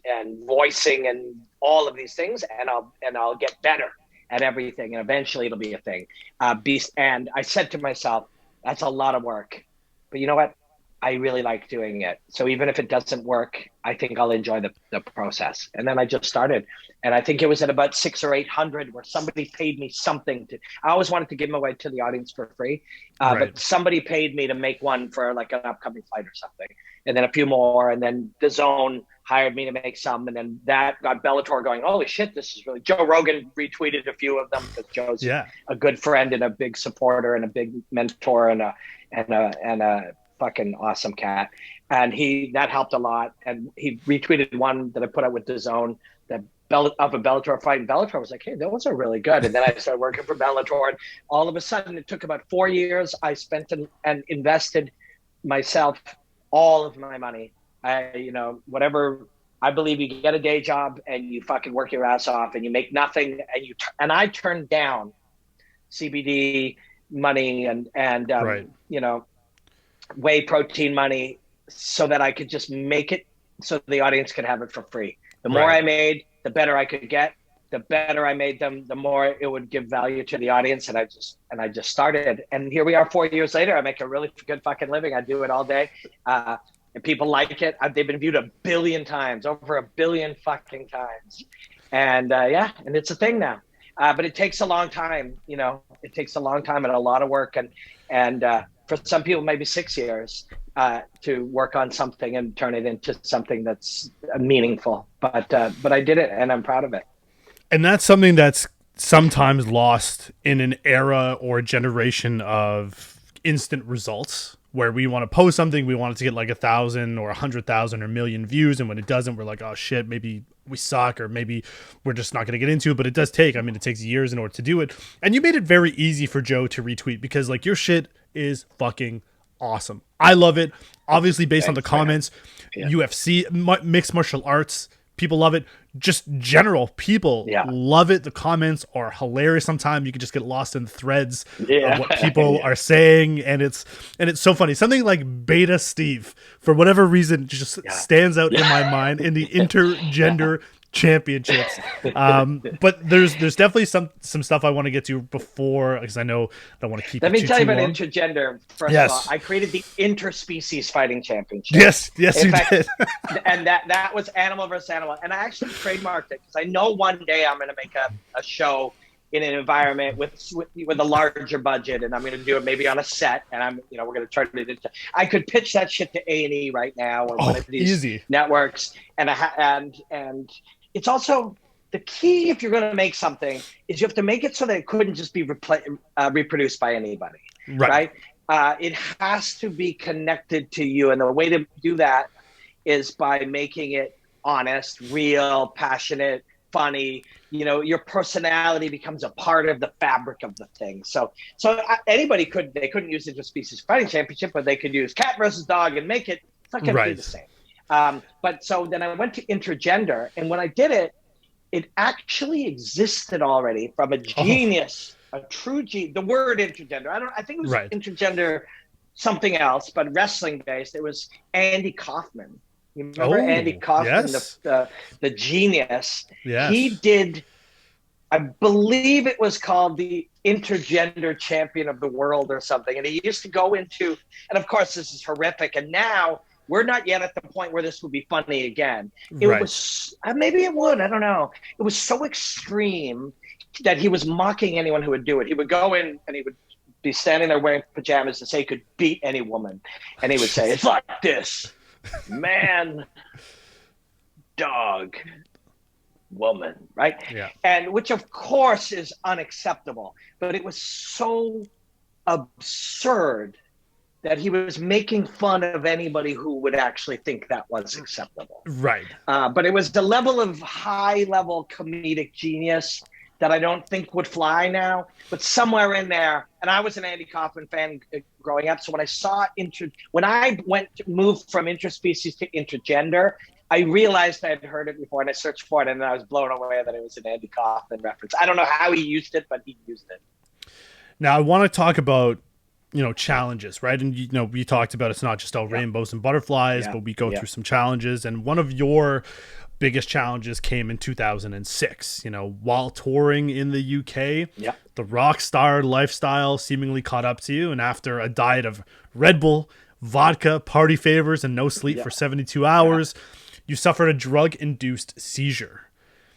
voicing and all of these things. And I'll get better at everything. And eventually it'll be a thing. And I said to myself, that's a lot of work, but you know what? I really like doing it. So even if it doesn't work, I think I'll enjoy the process. And then I just started. And I think it was at about 600 or 800 where somebody paid me something I always wanted to give them away to the audience for free. Right. But somebody paid me to make one for like an upcoming fight or something. And then a few more. And then DAZN hired me to make some. And then that got Bellator going, holy shit, this is really, Joe Rogan retweeted a few of them because Joe's a good friend and a big supporter and a big mentor and a fucking awesome cat. And that helped a lot. And he retweeted one that I put out with DAZN of a Bellator fight. And Bellator was like, hey, those are really good. And then I started working for Bellator. And all of a sudden, it took about 4 years. I spent and invested myself all of my money. Whatever. I believe you get a day job and you fucking work your ass off and you make nothing. And I turned down CBD money and Right. whey protein money so that I could just make it so the audience could have it for free. The more Right. I made, the better I could get. The better I made them, the more it would give value to the audience. And I just started. And here we are 4 years later. I make a really good fucking living. I do it all day. And people like it. They've been viewed 1 billion times, over 1 billion fucking times. And and it's a thing now. But it takes a long time, it takes a long time and a lot of work. And for some people, maybe 6 years to work on something and turn it into something that's meaningful. But I did it, and I'm proud of it. And that's something that's sometimes lost in an era or generation of instant results, where we want to post something, we want it to get like 1,000 or 100,000 or 1,000,000 views, and when it doesn't, we're like, oh shit, maybe we suck, or maybe we're just not going to get into it. But it does take, it takes years in order to do it. And you made it very easy for Joe to retweet, because like your shit is fucking awesome. I love it. Obviously, based on the comments, UFC, mixed martial arts, people love it. Just general people love it. The comments are hilarious. Sometimes you can just get lost in threads of what people are saying, and it's so funny. Something like Beta Steve, for whatever reason, just stands out in my mind in the intergender championships. But there's definitely some stuff I want to get to before, because I know I don't want to keep Let it me tell you too about long. intergender. First of all, Yes. I created the interspecies fighting championship. Yes, In you fact, did. and that was animal versus animal. And I actually trademarked it because I know one day I'm going to make a show in an environment with a larger budget, and I'm going to do it maybe on a set, and we're going to turn it into. I could pitch that shit to A&E right now or one Oh, of these easy. networks, and it's also the key if you're going to make something is you have to make it so that it couldn't just be reproduced by anybody, Right. right? It has to be connected to you, and the way to do that is by making it honest, real, passionate, funny. Your personality becomes a part of the fabric of the thing. So anybody they couldn't use interspecies fighting championship, but they could use cat versus dog and make it. It's not going to be the Right. same. But so then I went to intergender, and when I did it, it actually existed already from a Oh, genius, a true genius. The word intergender. I think it was right. intergender something else, but wrestling based. It was Andy Kaufman. You remember Andy Oh, Kaufman, yes. the genius? He Yes. did, I believe it was called the Intergender Champion of the World or something. And he used to go into, and of course this is horrific. And now we're not yet at the point where this would be funny again. It Right. was, maybe it would, I don't know. It was so extreme that he was mocking anyone who would do it. He would go in and he would be standing there wearing pajamas and say he could beat any woman. And he would say, it's like this. Man, dog, woman, right? Yeah. And which of course is unacceptable, but it was so absurd that he was making fun of anybody who would actually think that was acceptable. Right. But it was the level of high level comedic genius that I don't think would fly now, but somewhere in there. And I was an Andy Kaufman fan growing up. So when I saw when I moved from interspecies to intergender, I realized I had heard it before and I searched for it and I was blown away that it was an Andy Kaufman reference. I don't know how he used it, but he used it. Now I want to talk about challenges, right? And we talked about it's not just all rainbows and butterflies, but we go through some challenges. And one of your biggest challenges came in 2006. While touring in the UK, the rock star lifestyle seemingly caught up to you, and after a diet of Red Bull, vodka, party favors, and no sleep for 72 hours, you suffered a drug-induced seizure.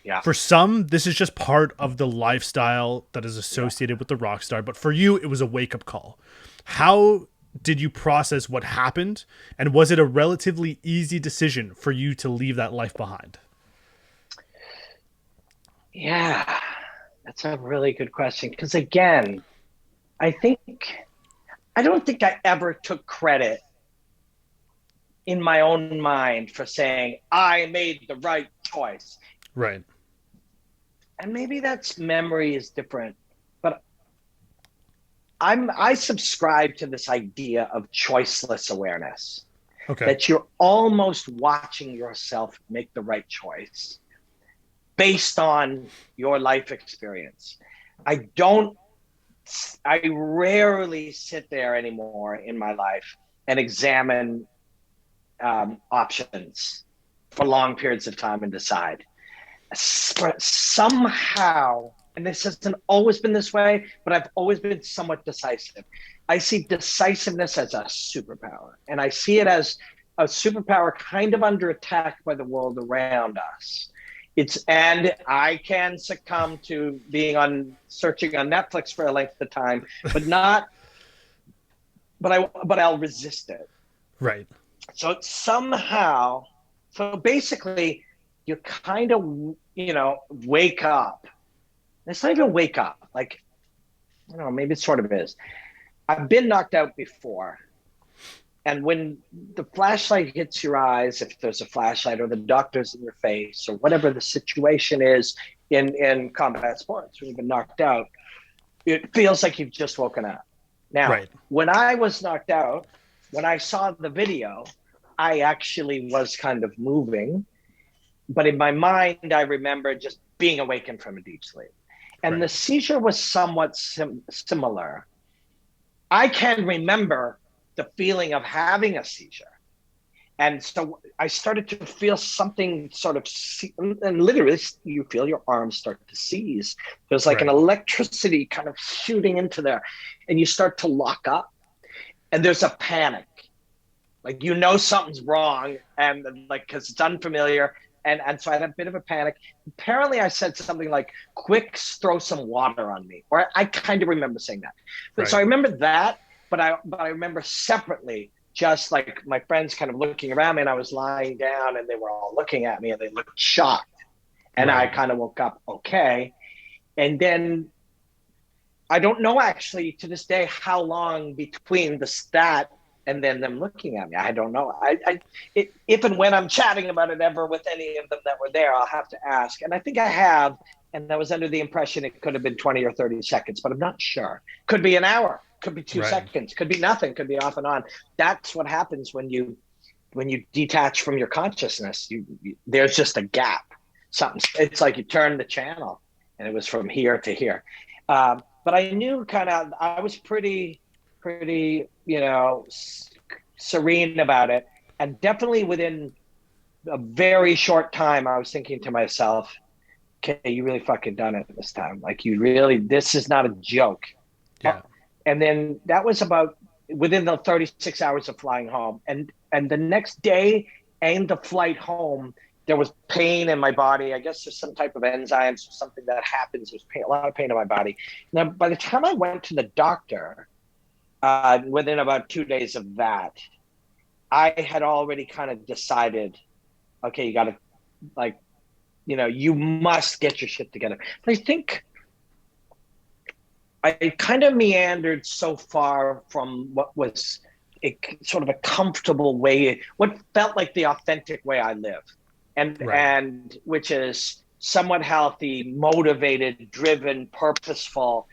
Yeah. For some, this is just part of the lifestyle that is associated with the rock star, but for you, it was a wake-up call. How did you process what happened, and was it a relatively easy decision for you to leave that life behind? Yeah, that's a really good question. Because again, I don't think I ever took credit in my own mind for saying I made the right choice. Right. And maybe that's memory is different, but I subscribe to this idea of choiceless awareness. Okay. That you're almost watching yourself make the right choice based on your life experience. I rarely sit there anymore in my life and examine options for long periods of time and decide. Somehow, and this hasn't always been this way, but I've always been somewhat decisive. I see decisiveness as a superpower, and I see it as a superpower kind of under attack by the world around us. And I can succumb to searching on Netflix for a length of time, but I'll resist it. Right. So basically you kind of, wake up. It's not even wake up. Like, maybe it sort of is. I've been knocked out before. And when the flashlight hits your eyes, if there's a flashlight, or the doctor's in your face, or whatever the situation is in combat sports, when you've been knocked out, it feels like you've just woken up. Now, When I was knocked out, when I saw the video, I actually was kind of moving. But in my mind, I remember just being awakened from a deep sleep. And the seizure was somewhat similar. I can remember the feeling of having a seizure. And so I started to feel something sort of, and literally you feel your arms start to seize. There's like an Right. electricity kind of shooting into there, and you start to lock up, and there's a panic. Like, something's wrong, and like, because it's unfamiliar. And so I had a bit of a panic. Apparently, I said something like, quick, throw some water on me. Or I kind of remember saying that. But so Right. I remember that, but I remember separately just like my friends kind of looking around me, and I was lying down and they were all looking at me and they looked shocked. And I Right. kind of woke up okay. And then I don't know actually to this day how long between the stat and then them looking at me. I don't know. If and when I'm chatting about it ever with any of them that were there, I'll have to ask. And I think I have. And I was under the impression it could have been 20 or 30 seconds, but I'm not sure. Could be an hour, could be two Right. seconds, could be nothing, could be off and on. That's what happens when you detach from your consciousness. There's just a gap. Something. It's like you turn the channel, and it was from here to here. But I knew kind of I was pretty, serene about it, and definitely within a very short time, I was thinking to myself, "Okay, you really fucking done it this time. Like, you really, this is not a joke." Yeah. And then that was about within the 36 hours of flying home, and the next day and the flight home, there was pain in my body. I guess there's some type of enzymes or something that happens. There's pain, a lot of pain in my body. Now, by the time I went to the doctor, within about 2 days of that, I had already kind of decided, okay, you got to, like, you must get your shit together. But I think I kind of meandered so far from what was sort of a comfortable way, what felt like the authentic way I live, Right. and which is somewhat healthy, motivated, driven, purposeful.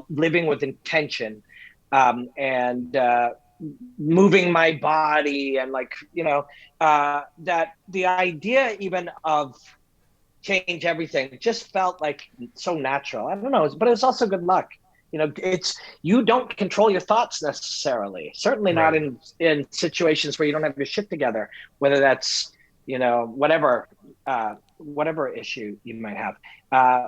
Living with intention, and moving my body, and like that the idea even of change everything just felt like so natural. I don't know, but it's also good luck. It's you don't control your thoughts necessarily. Certainly not Right. in situations where you don't have your shit together. Whether that's whatever issue you might have.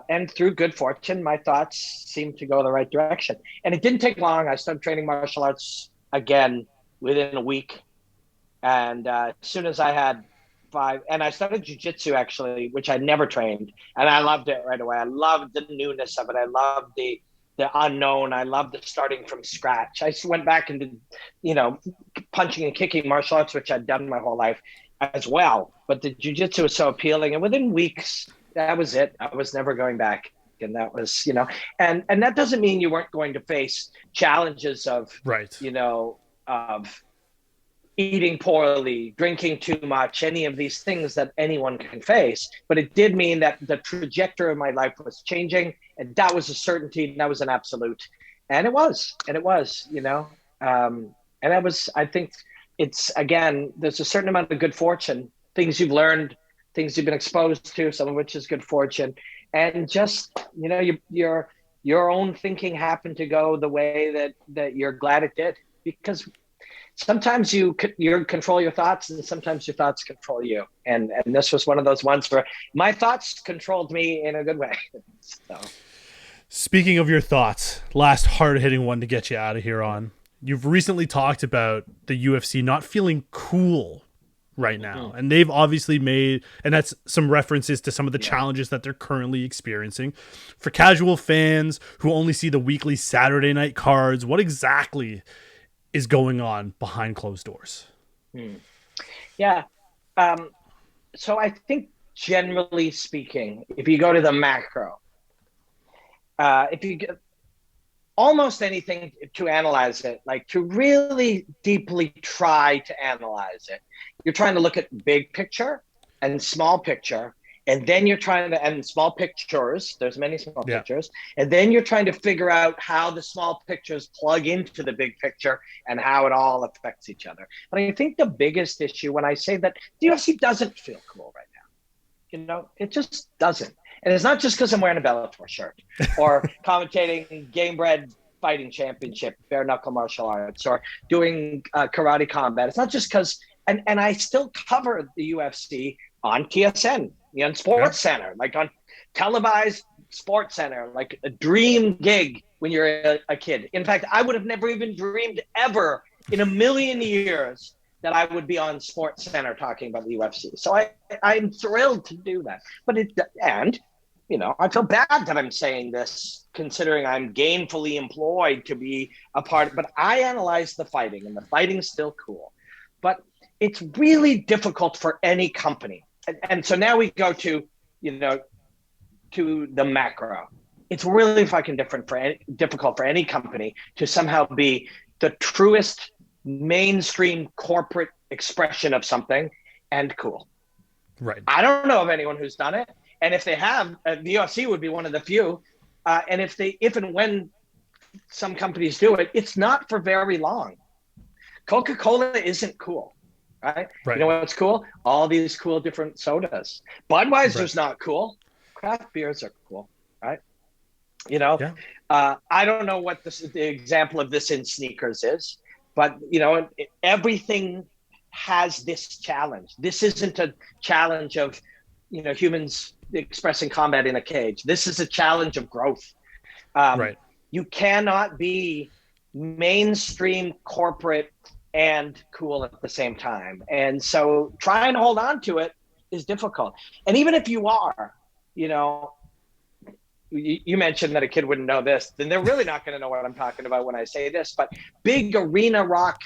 And through good fortune, my thoughts seemed to go the right direction. And it didn't take long. I started training martial arts again within a week, and as soon as I had five, and I started jujitsu actually, which I never trained, and I loved it right away. I loved the newness of it. I loved the unknown. I loved the starting from scratch. I went back into, punching and kicking martial arts, which I'd done my whole life as well. But the jujitsu was so appealing, and within weeks, that was it. I was never going back. And that was, and that doesn't mean you weren't going to face challenges of, Right. you know, of eating poorly, drinking too much, any of these things that anyone can face. But it did mean that the trajectory of my life was changing, and that was a certainty, and that was an absolute. And that was, I think it's, again, there's a certain amount of good fortune, things you've learned, things you've been exposed to, some of which is good fortune. And just, your own thinking happened to go the way that you're glad it did, because sometimes you control your thoughts, and sometimes your thoughts control you. And this was one of those ones where my thoughts controlled me in a good way. So Speaking of your thoughts, last hard hitting one to get you out of here on. You've recently talked about the UFC not feeling cool right now. mhm. And they've obviously made, and that's some references to some of the Yeah. challenges that they're currently experiencing. For casual fans who only see the weekly Saturday night cards, what exactly is going on behind closed doors? Hmm. Yeah. Um, so I think, generally speaking, if you go to the macro, if you get almost anything to analyze it, like to really deeply try to analyze it, you're trying to look at big picture and small picture, and then you're trying to, and small pictures, there's many small Yeah. pictures, and then you're trying to figure out how the small pictures plug into the big picture and how it all affects each other. But I think the biggest issue when I say that the UFC doesn't feel cool right now, it just doesn't. And it's not just because I'm wearing a Bellator shirt or commentating Game Bred Fighting Championship, bare knuckle martial arts, or doing karate combat. It's not just because and I still cover the UFC on TSN, on Yeah. Sports Center, like on televised Sports Center, like a dream gig when you're a kid. In fact, I would have never even dreamed ever in a million years that I would be on Sports Center talking about the UFC. So I'm thrilled to do that. But I feel bad that I'm saying this, considering I'm gainfully employed to be a part. But I analyze the fighting, and the fighting's still cool. But it's really difficult for any company. And so now we go to, to the macro. It's really fucking difficult for any company to somehow be the truest mainstream corporate expression of something and cool. Right. I don't know of anyone who's done it. And if they have, the UFC would be one of the few. And if and when some companies do it, it's not for very long. Coca-Cola isn't cool, right? Right. You know what's cool? All these cool different sodas. Budweiser's Right. not cool. Craft beers are cool, right? Yeah. I don't know what the example of this in sneakers is, but everything has this challenge. This isn't a challenge of humans expressing combat in a cage. This is a challenge of growth. Right. You cannot be mainstream corporate and cool at the same time. And so trying to hold on to it is difficult. And even if you are, you mentioned that a kid wouldn't know this, then they're really not going to know what I'm talking about when I say this. But big arena rock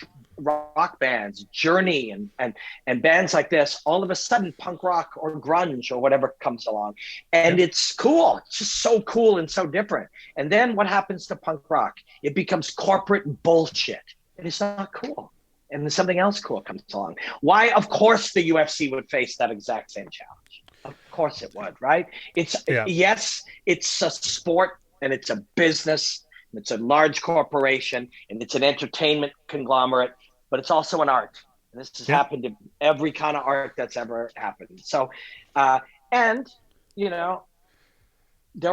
bands, Journey and bands like this, all of a sudden punk rock or grunge or whatever comes along. And it's cool. It's just so cool and so different. And then what happens to punk rock? It becomes corporate bullshit. And it's not cool. And then something else cool comes along. Why? Of course the UFC would face that exact same challenge. Of course it would, right? Yes, it's a sport and it's a business. And it's a large corporation and it's an entertainment conglomerate, but it's also an art. And this has happened to every kind of art that's ever happened. So, there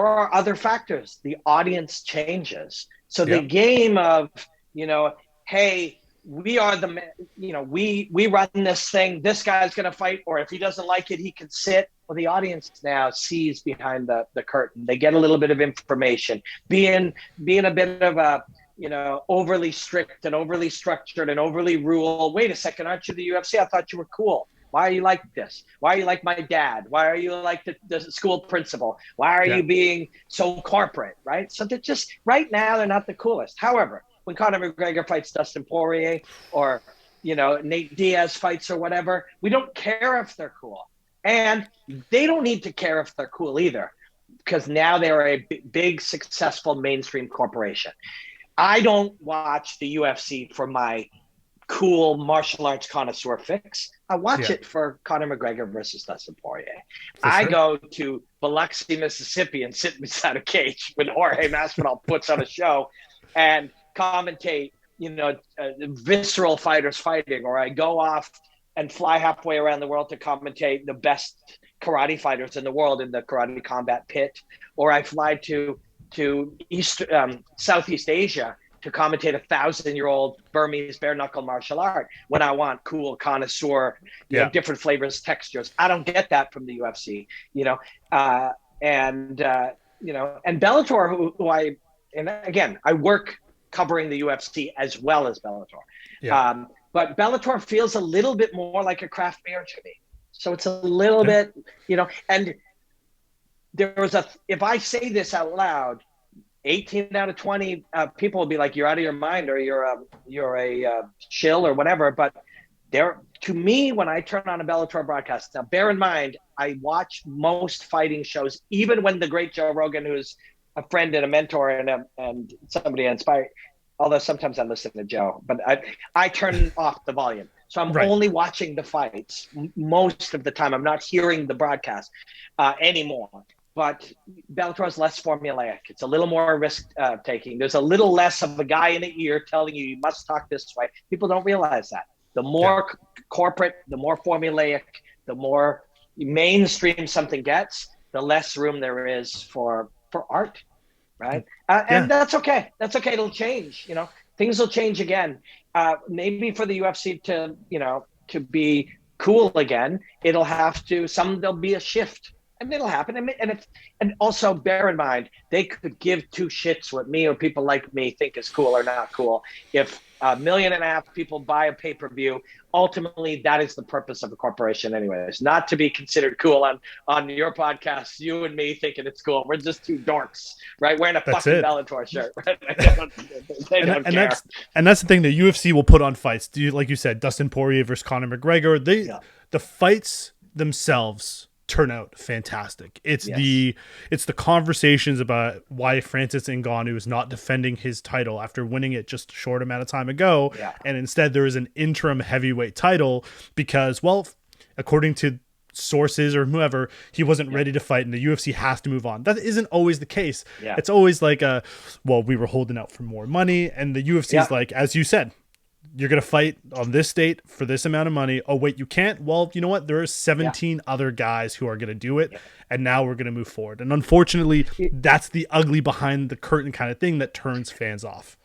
are other factors. The audience changes. So the game of, hey, we are we run this thing, this guy's going to fight, or if he doesn't like it, he can sit. Well, the audience now sees behind the curtain. They get a little bit of information. Being a bit of a, overly strict and overly structured and overly rule. Wait a second, aren't you the UFC? I thought you were cool. Why are you like this? Why are you like my dad? Why are you like the school principal? Why are you being so corporate, right? So they're just, right now, they're not the coolest. However, when Conor McGregor fights Dustin Poirier or, Nate Diaz fights or whatever, we don't care if they're cool. And they don't need to care if they're cool either, because now they're a big, successful mainstream corporation. I don't watch the UFC for my cool martial arts connoisseur fix. I watch it for Conor McGregor versus Dustin Poirier. I go to Biloxi, Mississippi and sit beside a cage when Jorge Masvidal puts on a show and commentate, visceral fighters fighting, or I go off and fly halfway around the world to commentate the best karate fighters in the world in the Karate Combat Pit, or I fly to Southeast Asia to commentate 1,000-year-old Burmese bare knuckle martial art when I want cool connoisseur, different flavors, textures. I don't get that from the UFC, and Bellator, I work covering the UFC as well as Bellator. But Bellator feels a little bit more like a craft beer to me. So it's a little bit, and if I say this out loud, 18 out of 20 people will be like, you're out of your mind, or you're a shill or whatever. But to me, when I turn on a Bellator broadcast, now bear in mind, I watch most fighting shows, even when the great Joe Rogan, who's a friend and a mentor and somebody I inspire, although sometimes I listen to Joe, but I turn off the volume. So I'm only watching the fights most of the time. I'm not hearing the broadcast anymore. But Bellator is less formulaic. It's a little more risk-taking. There's a little less of a guy in the ear telling you must talk this way. People don't realize that. The more corporate, the more formulaic, the more mainstream something gets, the less room there is for art, right? And that's okay. That's okay. It'll change. Things will change again. Maybe for the UFC to to be cool again, there'll be a shift, and it'll happen. And also bear in mind, they could give two shits what me or people like me think is cool or not cool. If 1.5 million people buy a pay-per-view, ultimately that is the purpose of a corporation anyways, not to be considered cool on your podcast, you and me thinking it's cool. We're just two dorks, right? Wearing a That's fucking it. Bellator shirt, right? They don't And care. that's the thing. The UFC will put on fights. Do you, like you said, Dustin Poirier versus Conor McGregor? The fights themselves turn out fantastic. It's the conversations about why Francis Ngannou is not defending his title after winning it just a short amount of time ago, and instead there is an interim heavyweight title because, well, according to sources or whoever, he wasn't ready to fight and the UFC has to move on. That isn't always the case. It's always like we were holding out for more money, and the UFC is like, as you said, you're going to fight on this date for this amount of money. Oh, wait, you can't? Well, you know what? There are 17 other guys who are going to do it, and now we're going to move forward. And unfortunately, that's the ugly behind the curtain kind of thing that turns fans off.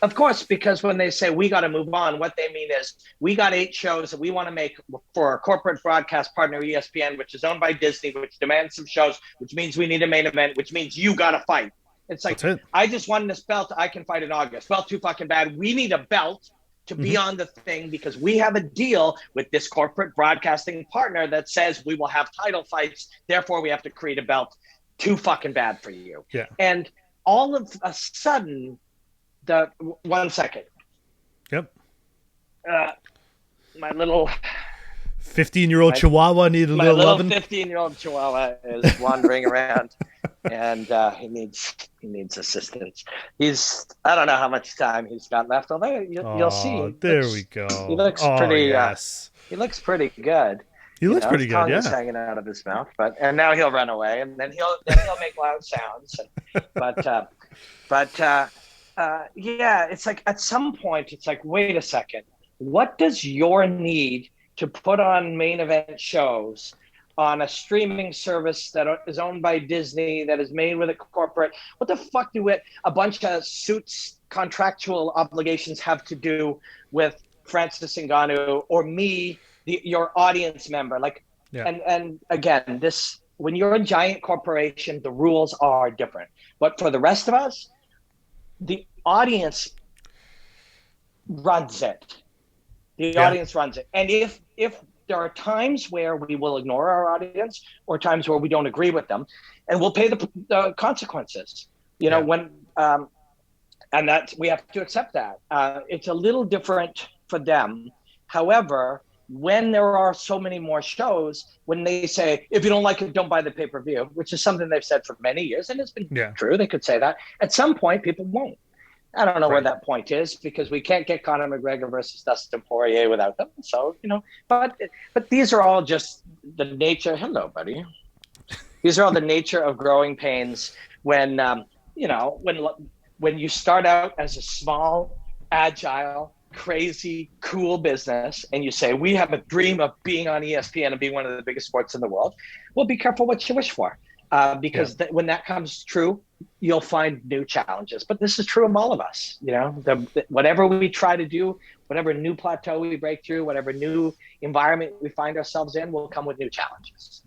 Of course, because when they say we got to move on, what they mean is we got 8 shows that we want to make for our corporate broadcast partner, ESPN, which is owned by Disney, which demands some shows, which means we need a main event, which means you got to fight. It's like, I just won this belt. I can fight in August. Well, too fucking bad. We need a belt to be on the thing because we have a deal with this corporate broadcasting partner that says we will have title fights. Therefore, we have to create a belt. Too fucking bad for you. And all of a sudden, one second. My little 15-year-old Chihuahua needed a little loving. My little 15-year-old Chihuahua is wandering around, and he needs assistance. I don't know how much time he's got left, although you'll see. There we go. He looks pretty. He looks pretty good. He looks pretty good. His tongue is hanging out of his mouth, and now he'll run away, and then he'll make loud sounds. It's like at some point, it's like, wait a second, what does your need to put on main event shows on a streaming service that is owned by Disney, that is made with a corporate, what the fuck do a bunch of suits contractual obligations have to do with Francis Ngannou or me, your audience member? And again, when you're a giant corporation, the rules are different. But for the rest of us, the audience runs it. The audience runs it. And if there are times where we will ignore our audience or times where we don't agree with them, and we'll pay the consequences, when and that we have to accept that. It's a little different for them. However, when there are so many more shows, when they say, if you don't like it, don't buy the pay-per-view, which is something they've said for many years, and it's been true, they could say that. At some point, people won't. I don't know where that point is because we can't get Conor McGregor versus Dustin Poirier without them. So, but these are all just the nature. Hello, buddy. These are all the nature of growing pains when you start out as a small, agile, crazy, cool business and you say, we have a dream of being on ESPN and being one of the biggest sports in the world. Well, be careful what you wish for. Because when that comes true, you'll find new challenges. But this is true of all of us. Whatever we try to do, whatever new plateau we break through, whatever new environment we find ourselves in, will come with new challenges.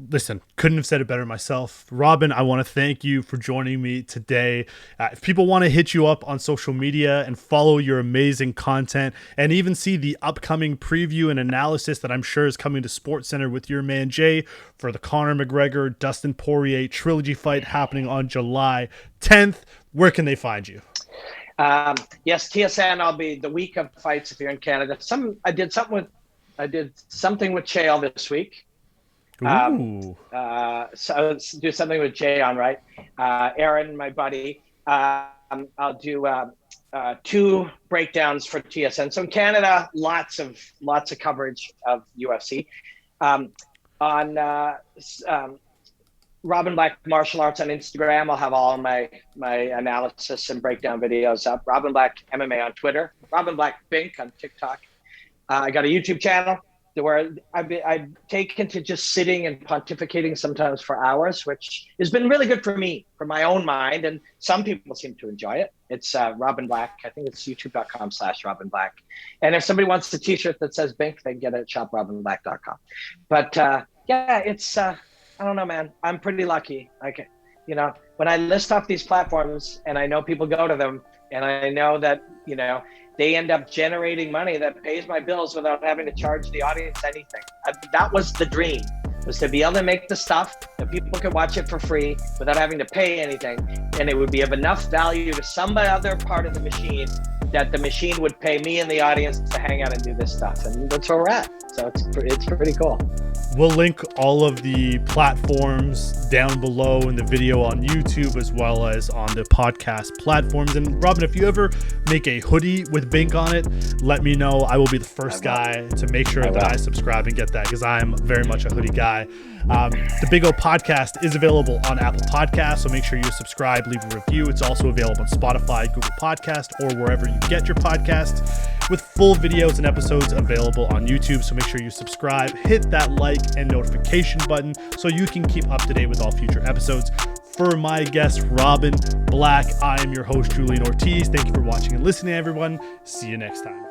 Listen, couldn't have said it better myself. Robin, I want to thank you for joining me today. If people want to hit you up on social media and follow your amazing content and even see the upcoming preview and analysis that I'm sure is coming to SportsCenter with your man Jay for the Conor McGregor, Dustin Poirier trilogy fight happening on July 10th, where can they find you? Yes, TSN. I'll be the week of fights if you're in Canada. I did something with Chael this week. So let's do something with Jay on, right? Aaron, my buddy. I'll do 2 breakdowns for TSN. So in Canada, lots of coverage of UFC. On Robin Black Martial Arts on Instagram, I'll have all my analysis and breakdown videos up. Robin Black MMA on Twitter. Robin Black Bink on TikTok. I got a YouTube channel. where I've taken to just sitting and pontificating sometimes for hours, which has been really good for me, for my own mind. And some people seem to enjoy it. It's Robin Black. I think it's youtube.com/Robin Black. And if somebody wants a t-shirt that says Bink, they can get it at shoprobinblack.com. But yeah, it's, I don't know, man. I'm pretty lucky. Like, you know, when I list off these platforms and I know people go to them and I know that, you know, they end up generating money that pays my bills without having to charge the audience anything. That was the dream, was to be able to make the stuff that people could watch it for free without having to pay anything. And it would be of enough value to some other part of the machine that the machine would pay me and the audience to hang out and do this stuff. And that's where we're at. So it's pretty cool. We'll link all of the platforms down below in the video on YouTube, as well as on the podcast platforms. And Robin, if you ever make a hoodie with Bink on it, let me know. I will be the first guy to make sure that I subscribe and get that, because I'm very much a hoodie guy. The Big O Podcast is available on Apple Podcasts, so make sure you subscribe, leave a review. It's also available on Spotify, Google Podcast, or wherever you get your podcasts, with full videos and episodes available on YouTube. So make sure you subscribe, hit that like and notification button so you can keep up to date with all future episodes. For my guest, Robin Black, I am your host, Julian Ortiz. Thank you for watching and listening, everyone. See you next time.